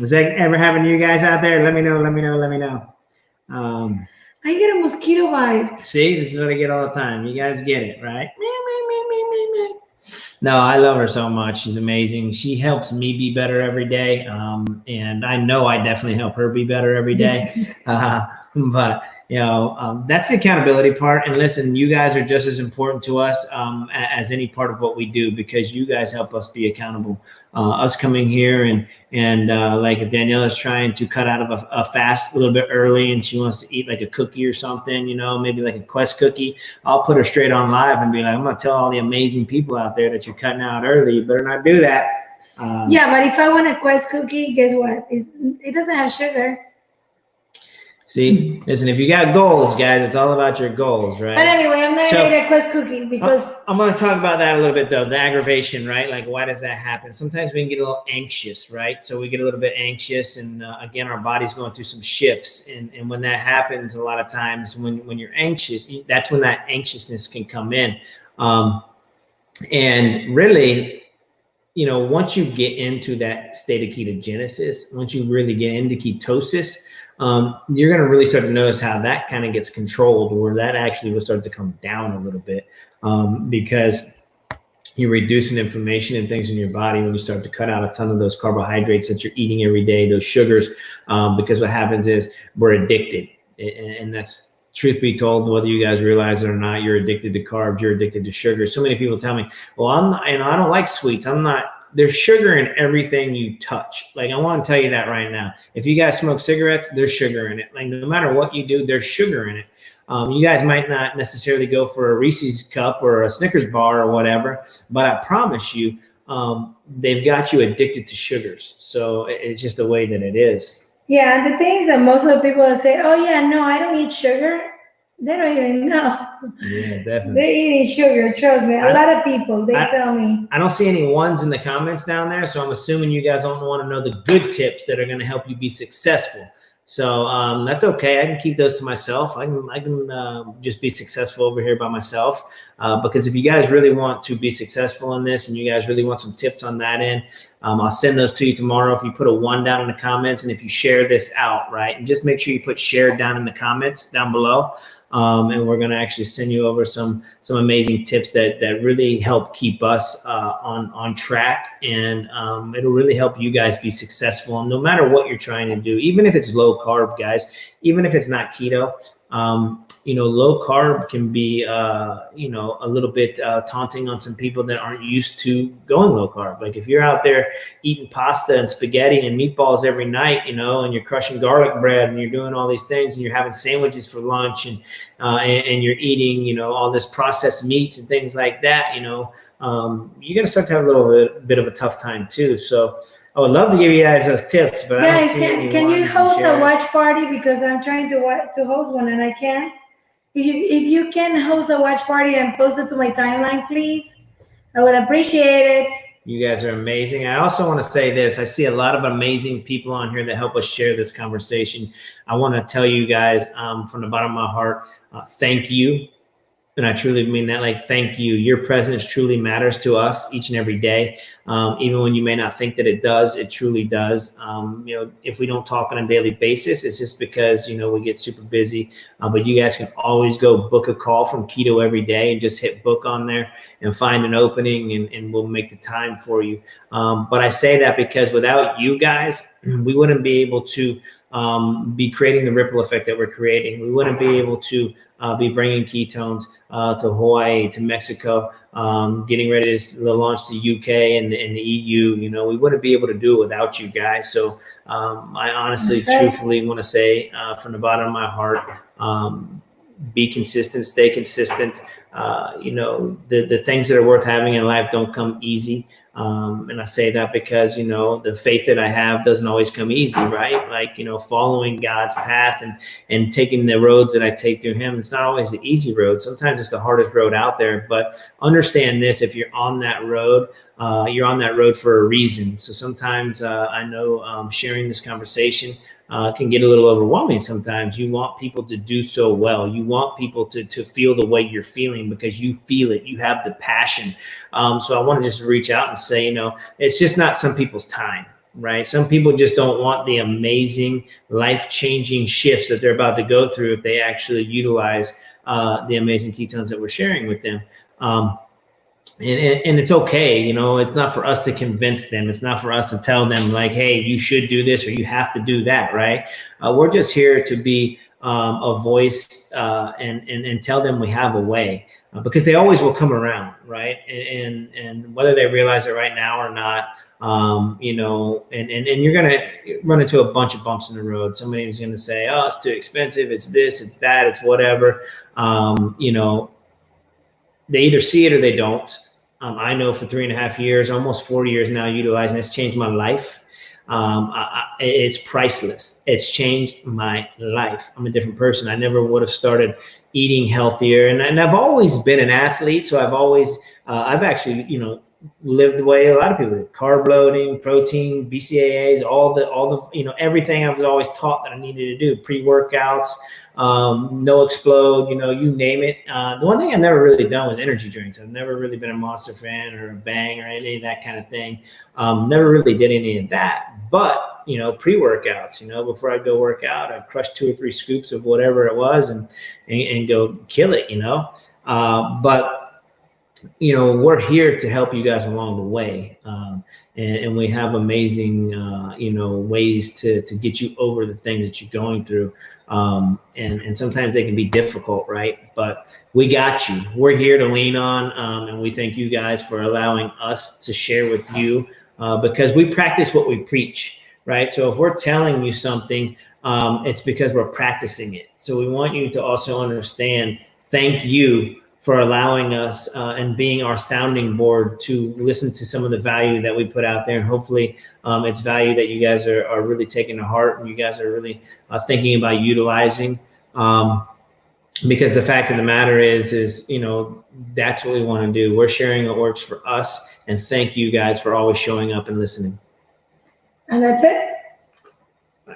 is that ever happened to you guys out there? Let me know. I get a mosquito bite. See, this is what I get all the time. You guys get it, right? No, I love her so much. She's amazing. She helps me be better every day. And I know I definitely help her be better every day. But that's the accountability part. And listen, you guys are just as important to us as any part of what we do, because you guys help us be accountable. Us coming here and like if Danielle is trying to cut out of a fast a little bit early and she wants to eat like a cookie or something, maybe like a Quest cookie, I'll put her straight on live and be like, I'm going to tell all the amazing people out there that you're cutting out early. You better not do that. Yeah, but if I want a Quest cookie, guess what? It doesn't have sugar. See, listen, if you got goals, guys, it's all about your goals, right? But anyway, I'm not going to eat a Quest cookie because... I'm going to talk about that a little bit, though, the aggravation, right? Like, why does that happen? Sometimes we can get a little anxious, right? So we get a little bit anxious, and again, our body's going through some shifts. And when that happens, a lot of times when you're anxious, that's when that anxiousness can come in. And really, once you get into that state of ketogenesis, once you really get into ketosis, you're going to really start to notice how that kind of gets controlled, or that actually will start to come down a little bit, because you're reducing inflammation and things in your body when you start to cut out a ton of those carbohydrates that you're eating every day, those sugars, because what happens is we're addicted. And that's, truth be told, whether you guys realize it or not, you're addicted to carbs, you're addicted to sugar. So many people tell me, well, I'm not, I don't like sweets. There's sugar in everything you touch. Like, I want to tell you that right now. If you guys smoke cigarettes, there's sugar in it. Like, no matter what you do, there's sugar in it. You guys might not necessarily go for a Reese's cup or a Snickers bar or whatever, but I promise you, they've got you addicted to sugars. So it's just the way that it is. Yeah, the thing is that most of the people that say, oh yeah, no, I don't eat sugar, they don't even know. Yeah, definitely. They're eating sugar, trust me. A lot of people, they tell me. I don't see any ones in the comments down there, so I'm assuming you guys don't want to know the good tips that are going to help you be successful. So that's okay. I can keep those to myself. I can just be successful over here by myself, because if you guys really want to be successful in this and you guys really want some tips on that end, I'll send those to you tomorrow. If you put a 1 down in the comments, and if you share this out, right, and just make sure you put share down in the comments down below. And we're going to actually send you over some amazing tips that really help keep us on track, and it'll really help you guys be successful. And no matter what you're trying to do, even if it's low carb, guys, even if it's not keto, low carb can be, a little bit taunting on some people that aren't used to going low carb. Like if you're out there eating pasta and spaghetti and meatballs every night, and you're crushing garlic bread and you're doing all these things and you're having sandwiches for lunch and you're eating, all this processed meats and things like that, you're going to start to have a little bit of a tough time too. So I would love to give you guys those tips, but I don't Guys, see any can you ones and host a shares. watch party, because I'm trying to host one and I can't. If you can host a watch party and post it to my timeline, please, I would appreciate it. You guys are amazing. I also want to say this. I see a lot of amazing people on here that help us share this conversation. I want to tell you guys from the bottom of my heart, thank you. And I truly mean that. Like, thank you. Your presence truly matters to us each and every day. Even when you may not think that it does, it truly does. If we don't talk on a daily basis, it's just because, we get super busy. But you guys can always go book a call from Keto every day and just hit book on there and find an opening, and we'll make the time for you. But I say that because without you guys, we wouldn't be able to be creating the ripple effect that we're creating. We wouldn't be able to be bringing ketones to Hawaii, to Mexico, getting ready to launch the UK and the EU. We wouldn't be able to do it without you guys. So I honestly, truthfully want to say from the bottom of my heart, be consistent, stay consistent. The things that are worth having in life don't come easy. And I say that because, the faith that I have doesn't always come easy, right? Like, following God's path and taking the roads that I take through him. It's not always the easy road. Sometimes it's the hardest road out there, but understand this: if you're on that road, you're on that road for a reason. So sometimes I know sharing this conversation can get a little overwhelming. Sometimes you want people to do so well. You want people to feel the way you're feeling because you feel it. You have the passion. So I want to just reach out and say, it's just not some people's time, right? Some people just don't want the amazing, life-changing shifts that they're about to go through if they actually utilize the amazing ketones that we're sharing with them. And it's okay, it's not for us to convince them. It's not for us to tell them like, hey, you should do this or you have to do that, right? We're just here to be a voice and tell them we have a way, because they always will come around, right? And whether they realize it right now or not, and you're going to run into a bunch of bumps in the road. Somebody's going to say, oh, it's too expensive. It's this, it's that, it's whatever. They either see it or they don't. I know for 3.5 years, almost 4 years now, utilizing it's changed my life. It's priceless. It's changed my life. I'm a different person. I never would have started eating healthier. And I've always been an athlete. So I've actually, lived the way a lot of people do. Carb loading, protein, BCAAs, all the, everything I was always taught that I needed to do. Pre-workouts, no explode, you name it. The one thing I've never really done was energy drinks. I've never really been a Monster fan or a Bang or any of that kind of thing. Never really did any of that. But, pre-workouts, before I go work out, I'd crush 2 or 3 scoops of whatever it was and go kill it, but we're here to help you guys along the way. And we have amazing, ways to get you over the things that you're going through. And sometimes they can be difficult, right? But we got you. We're here to lean on. And we thank you guys for allowing us to share with you, because we practice what we preach, right? So if we're telling you something, it's because we're practicing it. So we want you to also understand, thank you for allowing us and being our sounding board to listen to some of the value that we put out there. And hopefully it's value that you guys are really taking to heart and you guys are really thinking about utilizing. Because the fact of the matter is, that's what we want to do. We're sharing what works for us. And thank you guys for always showing up and listening. And that's it?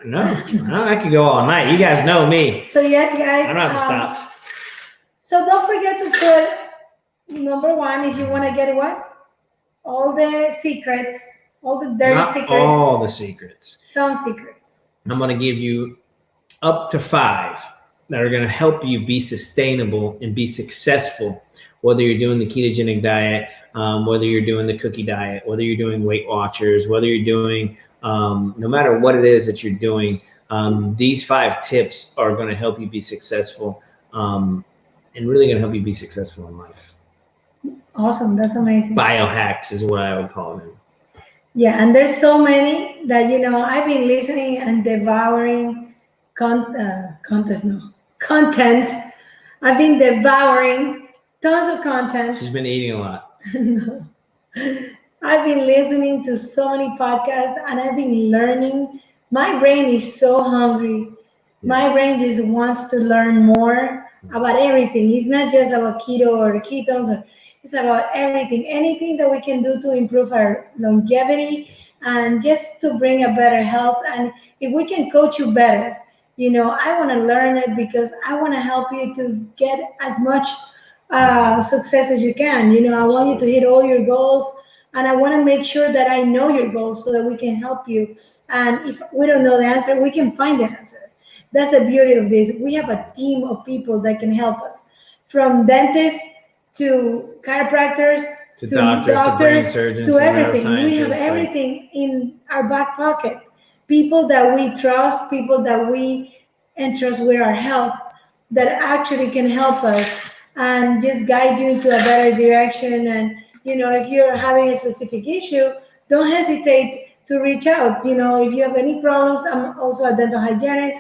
No, I could go all night. You guys know me. So yes, guys. I don't have to stop. So don't forget to put number 1 if you want to get what? All the secrets, all the dirty secrets. Not all the secrets. Some secrets. I'm going to give you up to 5 that are going to help you be sustainable and be successful, whether you're doing the ketogenic diet, whether you're doing the cookie diet, whether you're doing Weight Watchers, whether you're doing, no matter what it is that you're doing, these 5 tips are going to help you be successful. And really going to help you be successful in life. Awesome. That's amazing. Biohacks is what I would call them. Yeah. And there's so many that, I've been listening and devouring content. I've been devouring tons of content. She's been eating a lot. No. I've been listening to so many podcasts and I've been learning. My brain is so hungry. My brain just wants to learn more about everything. It's not just about keto or ketones, it's about everything. Anything that we can do to improve our longevity and just to bring a better health. And if we can coach you better, I want to learn it because I want to help you to get as much success as you can. I want you to hit all your goals, and I want to make sure that I know your goals so that we can help you. And if we don't know the answer, we can find the answer. That's the beauty of this. We have a team of people that can help us, from dentists to chiropractors To to doctors, to brain doctors surgeons, to to everything. We have neuroscientists. everything in our back pocket. People that we trust, people that we entrust with our health, that actually can help us and just guide you into a better direction. And if you're having a specific issue, don't hesitate to reach out. If you have any problems, I'm also a dental hygienist.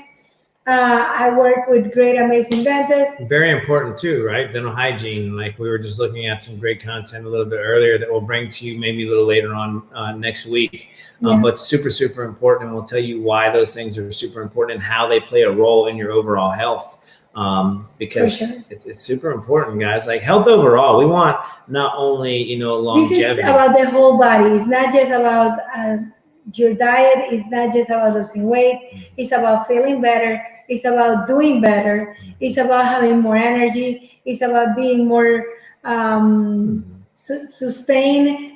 I work with great, amazing dentists. Very important too, right? Dental hygiene. Like we were just looking at some great content a little bit earlier that we'll bring to you maybe a little later on next week. But super, super important. And we'll tell you why those things are super important and how they play a role in your overall health. Because For sure. it's super important, guys. Like health overall, we want not only, longevity. This is about the whole body. It's not just about your diet. It's not just about losing weight. It's about feeling better. It's about doing better. It's about having more energy. It's about being more sustained.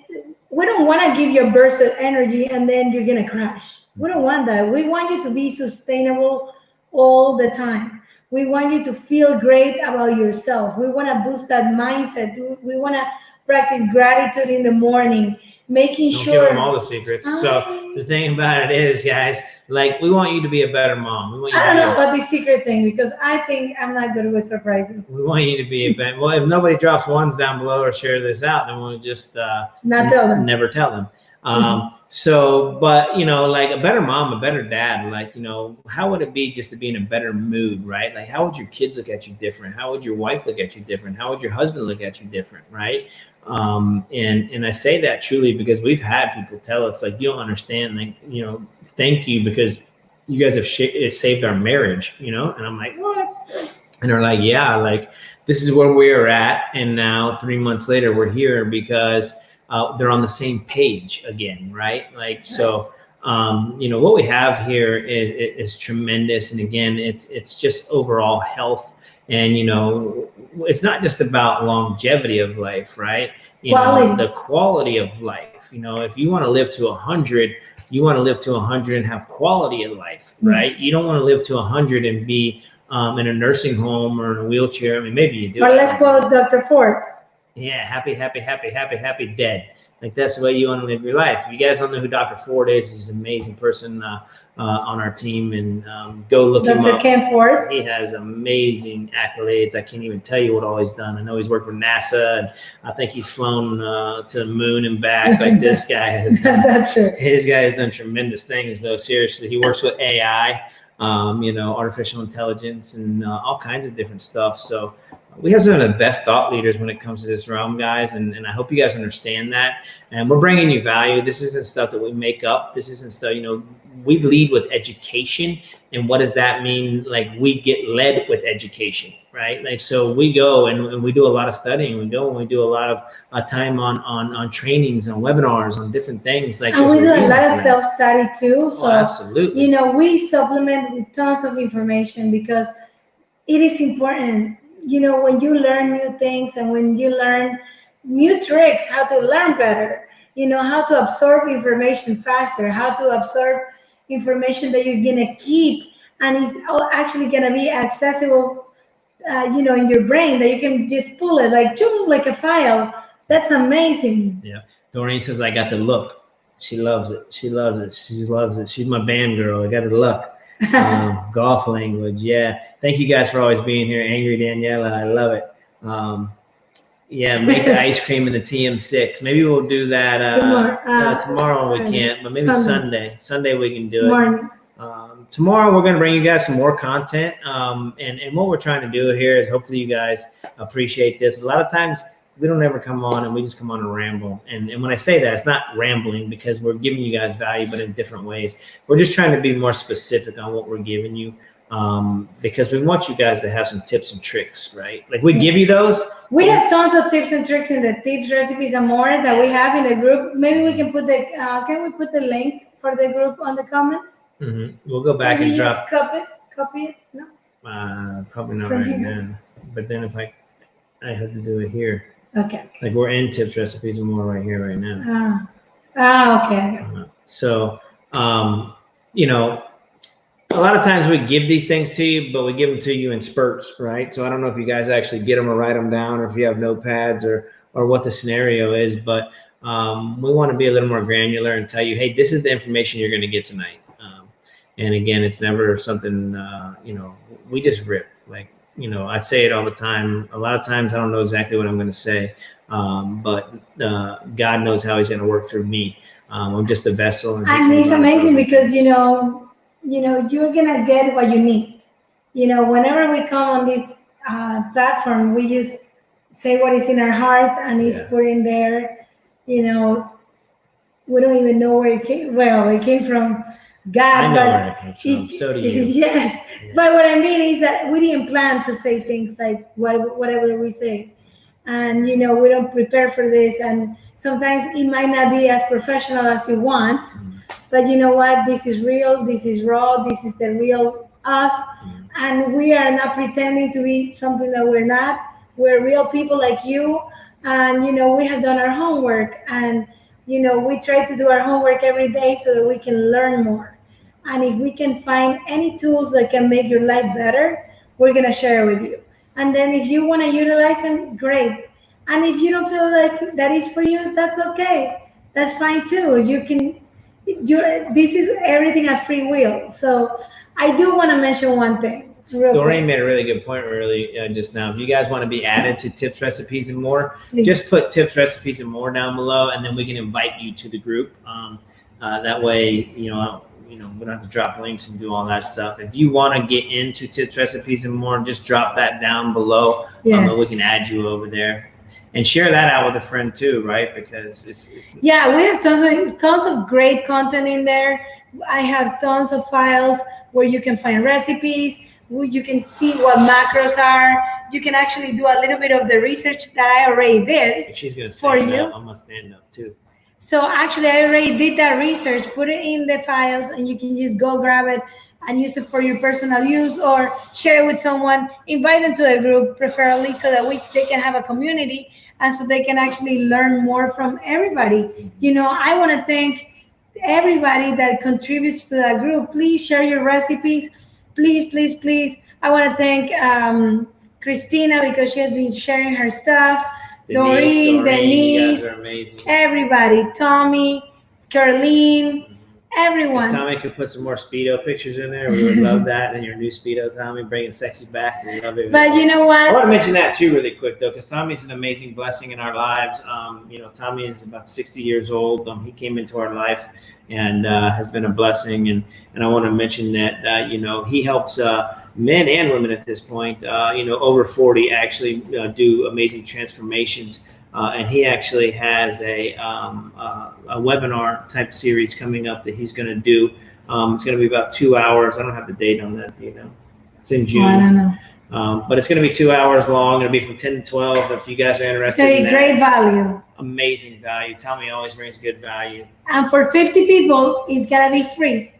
We don't want to give you a burst of energy and then you're going to crash. We don't want that. We want you to be sustainable all the time. We want you to feel great about yourself. We want to boost that mindset. We want to practice gratitude in the morning, making Don't sure. give them all the secrets. So the thing about it is, guys, like we want you to be a better mom. We want you I don't to know about the secret thing because I think I'm not good with surprises. We want you to be a better. Well, if nobody drops ones down below or share this out, then we'll just Not tell them. never tell them. So, but like a better mom, a better dad, like how would it be just to be in a better mood, right? Like how would your kids look at you different? How would your wife look at you different? How would your husband look at you different, right? And I say that truly because we've had people tell us like, you don't understand, like thank you because you guys have it saved our marriage, and I'm like, what? And they're like, yeah, like this is where we're at, and now 3 months later we're here because they're on the same page again, right? Like so. What we have here is tremendous, and again, it's just overall health, and it's not just about longevity of life, right? The quality of life. If you want to live to 100, you want to live to 100 and have quality of life, right? You don't want to live to 100 and be in a nursing home or in a wheelchair. I mean, maybe you do. But let's quote Dr. Ford. Yeah, happy, dead. Like that's the way you want to live your life. If you guys don't know who Dr. Ford is, he's an amazing person on our team, and go look him up. Dr. Ken Ford. He has amazing accolades. I can't even tell you what all he's done. I know he's worked with NASA, and I think he's flown to the moon and back. Like this guy has. That's true. His guy has done tremendous things, though. Seriously, he works with AI, artificial intelligence, and all kinds of different stuff. So we have some of the best thought leaders when it comes to this realm, guys, and I hope you guys understand that. And we're bringing you value. This isn't stuff that we make up. This isn't stuff, we lead with education. And what does that mean? Like we get led with education, right? Like, so we go and we do a lot of studying. We go and we do a lot of time on trainings, on webinars, on different things. Like, and we do a lot of self-study too. So, absolutely. We supplement with tons of information because it is important. When you learn new things and when you learn new tricks, how to learn better, how to absorb information faster, how to absorb information that you're going to keep and it's actually going to be accessible, in your brain, that you can just pull it like a file. That's amazing. Yeah. Doreen says, I got the look. She loves it. She loves it. She loves it. She's my band girl. I got the look. Golf language. Yeah. Thank you guys for always being here. Angry Daniela. I love it. Make the ice cream in the TM6. Maybe we'll do that tomorrow. We can't, but maybe Sunday we can do it. Tomorrow we're going to bring you guys some more content. And what we're trying to do here is hopefully you guys appreciate this. A lot of times we don't ever come on and we just come on and ramble. And when I say that, it's not rambling because we're giving you guys value, but in different ways. We're just trying to be more specific on what we're giving you. Because we want you guys to have some tips and tricks, right? Like we give you those. We have tons of tips and tricks in the tips, recipes, and more that we have in the group. Maybe we can put can we put the link for the group on the comments? Mm-hmm. We'll go back and drop. Copy it? No? Probably not From right here? now. But then if I have to do it here. Okay. Like we're in tips, recipes, and more right here, right now. Okay. So, you know, a lot of times we give these things to you, but we give them to you in spurts, right? So I don't know if you guys actually get them or write them down, or if you have notepads or what the scenario is, but we want to be a little more granular and tell you, hey, this is the information you're going to get tonight. And again, it's never something, you know, we just rip. Like, you know, I say it all the time. A lot of times I don't know exactly what I'm going to say, but God knows how he's going to work through me. I'm just a vessel. And it's amazing because, you know, you're going to get what you need. You know, whenever we come on this platform, we just say what is in our heart and it's put in there. You know, we don't even know where it came. Well, it came from God. I know where it came from. So do you. Yes. Yeah. But what I mean is that we didn't plan to say things like whatever we say. And, you know, we don't prepare for this. And sometimes it might not be as professional as you want. Mm-hmm. But you know what? This is real. This is raw. This is the real us. Mm-hmm. And we are not pretending to be something that we're not. We're real people like you. And, you know, we have done our homework. And, you know, we try to do our homework every day so that we can learn more. And if we can find any tools that can make your life better, we're going to share it with you. And then if you want to utilize them, great. And if you don't feel like that is for you, that's okay. That's fine too. This is everything at free will. So I do want to mention one thing. Doreen made a really good point just now. If you guys want to be added to tips, recipes, and more, just put tips, recipes, and more down below, and then we can invite you to the group. That way, you know, we don't have to drop links and do all that stuff. If you want to get into tips, recipes, and more, just drop that down below. Yes. And we can add you over there. And share that out with a friend too, right? Because it's we have tons of great content in there. I have tons of files where you can find recipes. You can see what macros are. You can actually do a little bit of the research that I already did. If she's gonna stand up, I'm gonna stand up too. So actually, I already did that research. Put it in the files, and you can just go grab it and use it for your personal use, or share it with someone. Invite them to the group, preferably, so that they can have a community, and so they can actually learn more from everybody. You know, I want to thank everybody that contributes to that group. Please share your recipes. Please, please, please. I want to thank Christina because she has been sharing her stuff. Doreen, Denise, everybody, Tommy, Caroline, everyone. If Tommy could put some more Speedo pictures in there, we would love that. And your new Speedo, Tommy, bringing sexy back. We love it. But you know what? I want to mention that too really quick, though, because Tommy's an amazing blessing in our lives. You know, Tommy is about 60 years old. He came into our life and has been a blessing. And I want to mention that, you know, he helps men and women at this point, you know, over 40 actually do amazing transformations. And he actually has a webinar type series coming up that he's going to do. It's going to be about 2 hours. I don't have the date on that, you know. It's in June. I don't know. But it's going to be 2 hours long. It'll be from 10 to 12. If you guys are interested in that. Great value. Amazing value. Tommy always brings good value. And for 50 people, it's going to be free.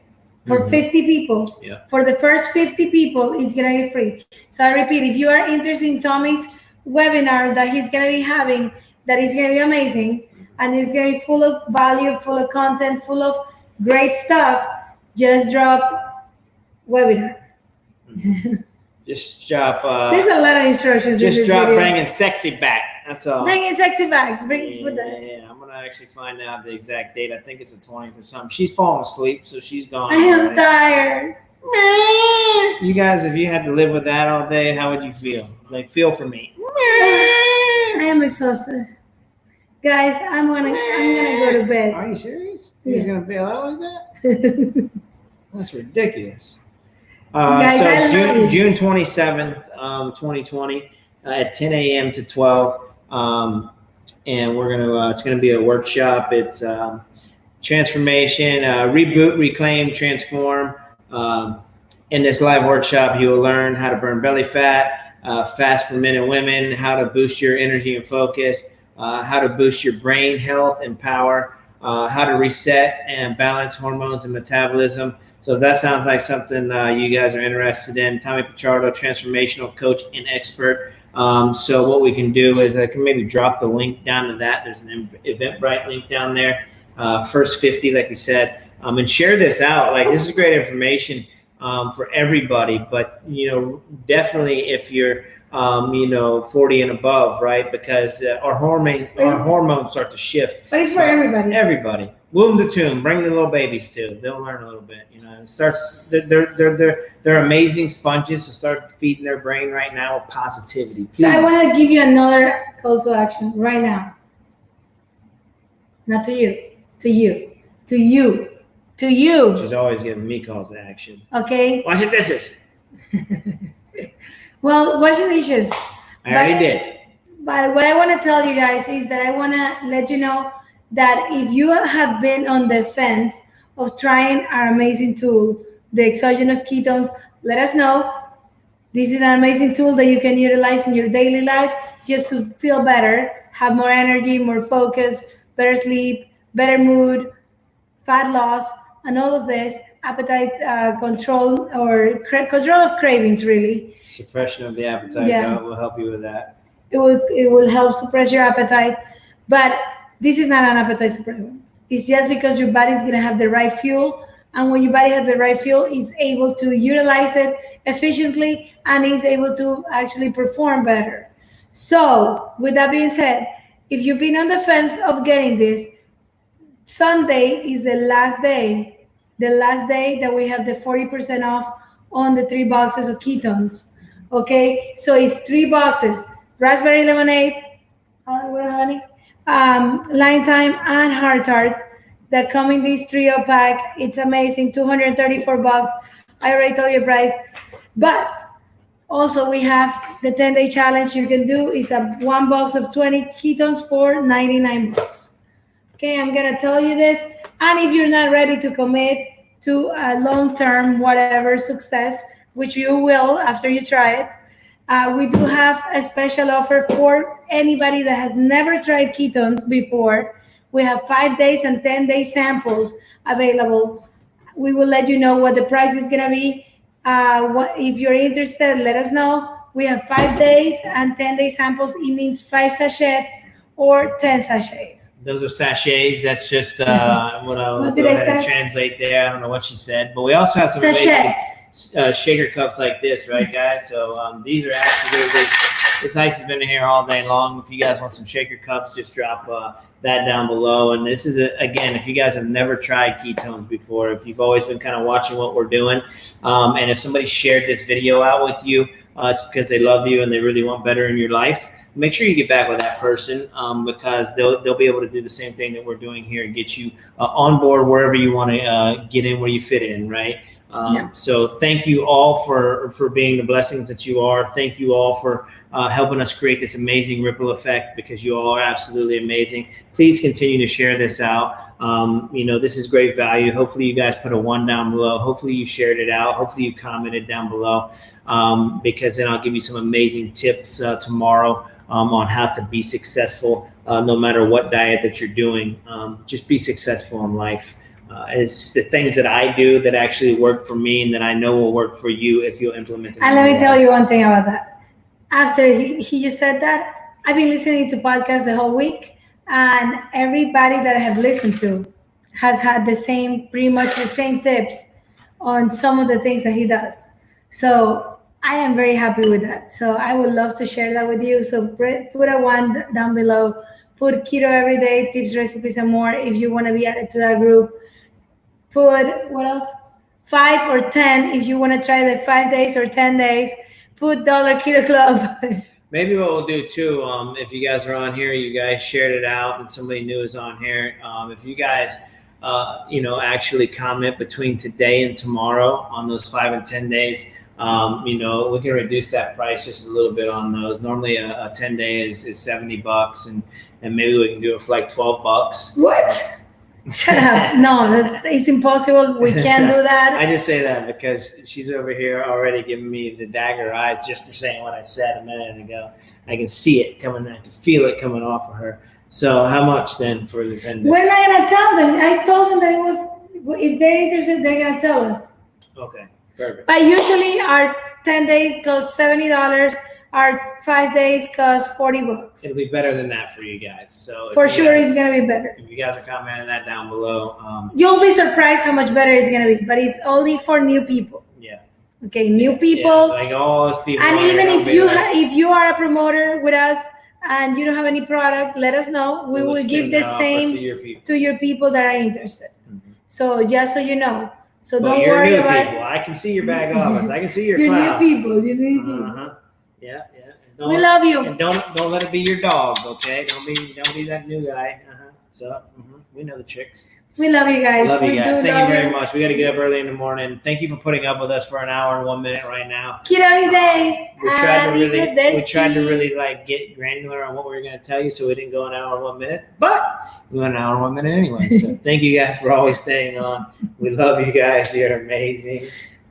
For 50 people. Yeah. For the first 50 people, it's going to be free. So I repeat, if you are interested in Tommy's webinar that he's going to be having, that is going to be amazing, and it's going to be full of value, full of content, full of great stuff, just drop webinar. Just drop. There's a lot of instructions. Just in this drop video. bringing sexy back. That's all. Bringing sexy back. Yeah, I'm gonna actually find out the exact date. I think it's the 20th or something. She's falling asleep, so she's gone. I am tired. You guys, if you had to live with that all day, how would you feel? Like, feel for me. I am exhausted. Guys, I'm gonna go to bed. Are you serious? You're gonna bail out like that? That's ridiculous. Guys, so June 27th, 2020, at 10 a.m. to 12. And we're gonna it's gonna be a workshop. It's transformation, reboot, reclaim, transform. In this live workshop, you will learn how to burn belly fat, fast for men and women, how to boost your energy and focus, how to boost your brain health and power, how to reset and balance hormones and metabolism. So if that sounds like something you guys are interested in, Tommy Pichardo, transformational coach and expert. So what we can do is I can maybe drop the link down to that. There's an Eventbrite link down there. First 50, like we said, and share this out. Like, this is great information for everybody, but definitely if you're 40 and above, right? Because our hormones start to shift. But it's for everybody. Everybody. Womb to tomb. Bring the little babies too. They'll learn a little bit. It starts. They're amazing sponges. So start feeding their brain right now with positivity. Please. So I want to give you another call to action right now. Not to you. To you. To you. To you. She's always giving me calls to action. Okay. Wash your dishes. Well, wash the dishes. I already did. But what I want to tell you guys is that I want to let you know that if you have been on the fence of trying our amazing tool, the exogenous ketones, let us know. This is an amazing tool that you can utilize in your daily life just to feel better, have more energy, more focus, better sleep, better mood, fat loss, and all of this, appetite control or control of cravings, really. Suppression of the appetite, Yeah. will help you with that. It will help suppress your appetite, but this is not an appetite suppressant. It's just because your body's gonna have the right fuel, and when your body has the right fuel, it's able to utilize it efficiently and is able to actually perform better. So, with that being said, if you've been on the fence of getting this, Sunday is the last day that we have the 40% off on the 3 boxes of ketones. Okay, so it's 3 boxes: raspberry lemonade, honey, lime thyme, and heart tart that come in this trio pack. It's amazing, $234. I already told you the price, but also we have the 10-day challenge. You can do is a 1 box of 20 ketones for $99. Okay, I'm gonna tell you this, and if you're not ready to commit to a long-term whatever success, which you will after you try it, we do have a special offer for anybody that has never tried ketones before. We have 5 days and 10-day samples available. We will let you know what the price is gonna be. If you're interested, let us know. We have 5 days and 10-day samples. It means 5 sachets or 10 sachets. Those are sachets. That's just what I'll What go did I ahead and say? translate there. I don't know what she said, but we also have some Sachets. amazing shaker cups like this, right, guys? So these are absolutely. This ice has been in here all day long. If you guys want some shaker cups, just drop that down below. And this is again, if you guys have never tried ketones before, if you've always been kind of watching what we're doing, and if somebody shared this video out with you, it's because they love you and they really want better in your life. Make sure you get back with that person because they'll be able to do the same thing that we're doing here and get you on board wherever you want to get in, where you fit in, right? So thank you all for being the blessings that you are. Thank you all for helping us create this amazing ripple effect, because you all are absolutely amazing. Please continue to share this out. This is great value. Hopefully you guys put a 1 down below. Hopefully you shared it out. Hopefully you commented down below, because then I'll give you some amazing tips tomorrow on how to be successful no matter what diet that you're doing. Just be successful in life. It's the things that I do that actually work for me and that I know will work for you if you implement it. And let me tell you one thing about that. After he just said that, I've been listening to podcasts the whole week, and everybody that I have listened to has had pretty much the same tips on some of the things that he does. So I am very happy with that. So I would love to share that with you. So put a 1 down below. Put keto every day, tips, recipes, and more if you want to be added to that group. Put what else? 5 or 10 if you want to try the 5 days or 10 days. Put $1 Keto Club. Maybe what we'll do too, if you guys are on here, you guys shared it out and somebody new is on here. If you guys, actually comment between today and tomorrow on those 5 and 10 days, We can reduce that price just a little bit on those. Normally a 10-day is $70, and maybe we can do it for like $12. What? Shut up. No, it's impossible. We can't do that. I just say that because she's over here already giving me the dagger eyes just for saying what I said a minute ago. I can see it coming. I can feel it coming off of her. So how much then for the 10 days? We're not going to tell them. I told them that it was, if they're interested, they're going to tell us. Okay, perfect. But usually our 10 days cost $70. Our 5 days cost $40. It'll be better than that for you guys. So for sure, it's going to be better. If you guys are commenting that down below, you'll be surprised how much better it's going to be. But it's only for new people. Yeah. Okay, new people. Yeah, like all those people. And even if you are a promoter with us and you don't have any product, let us know. We will give the same to your people that are interested. Mm-hmm. So just so you know. So don't worry about people. I can see your bag office. I can see your new people. Your new people. Yeah. We love you. And don't let it be your dog, okay? Don't be that new guy. So we know the tricks. We love you guys. Love you guys. Thank you very much. We got to get up early in the morning. Thank you for putting up with us for an hour and 1 minute right now. Keto every day. We tried to really like get granular on what we were going to tell you, so we didn't go an hour and 1 minute. But we went an hour and 1 minute anyway. So thank you guys for always staying on. We love you guys. You're amazing.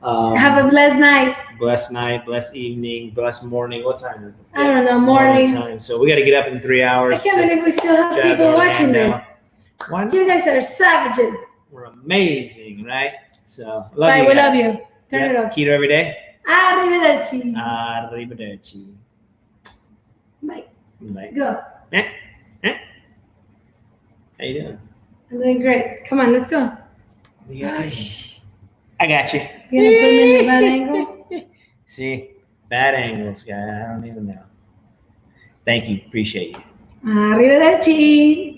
Have a blessed night. Blessed night, blessed evening, blessed morning. What time is it? I don't know, morning time. So we got to get up in 3 hours. I can't believe we still have people watching this. Why not? You guys are savages. We're amazing, right? So love you. We love you. Turn it off. Keto every day. Arrivederci. Arrivederci. Bye. Bye. Go. How you doing? I'm doing great. Come on, let's go. I got you. You gonna put me in the bad angle? See, bad angles, guy. I don't even know. Thank you. Appreciate you. Arrivederci.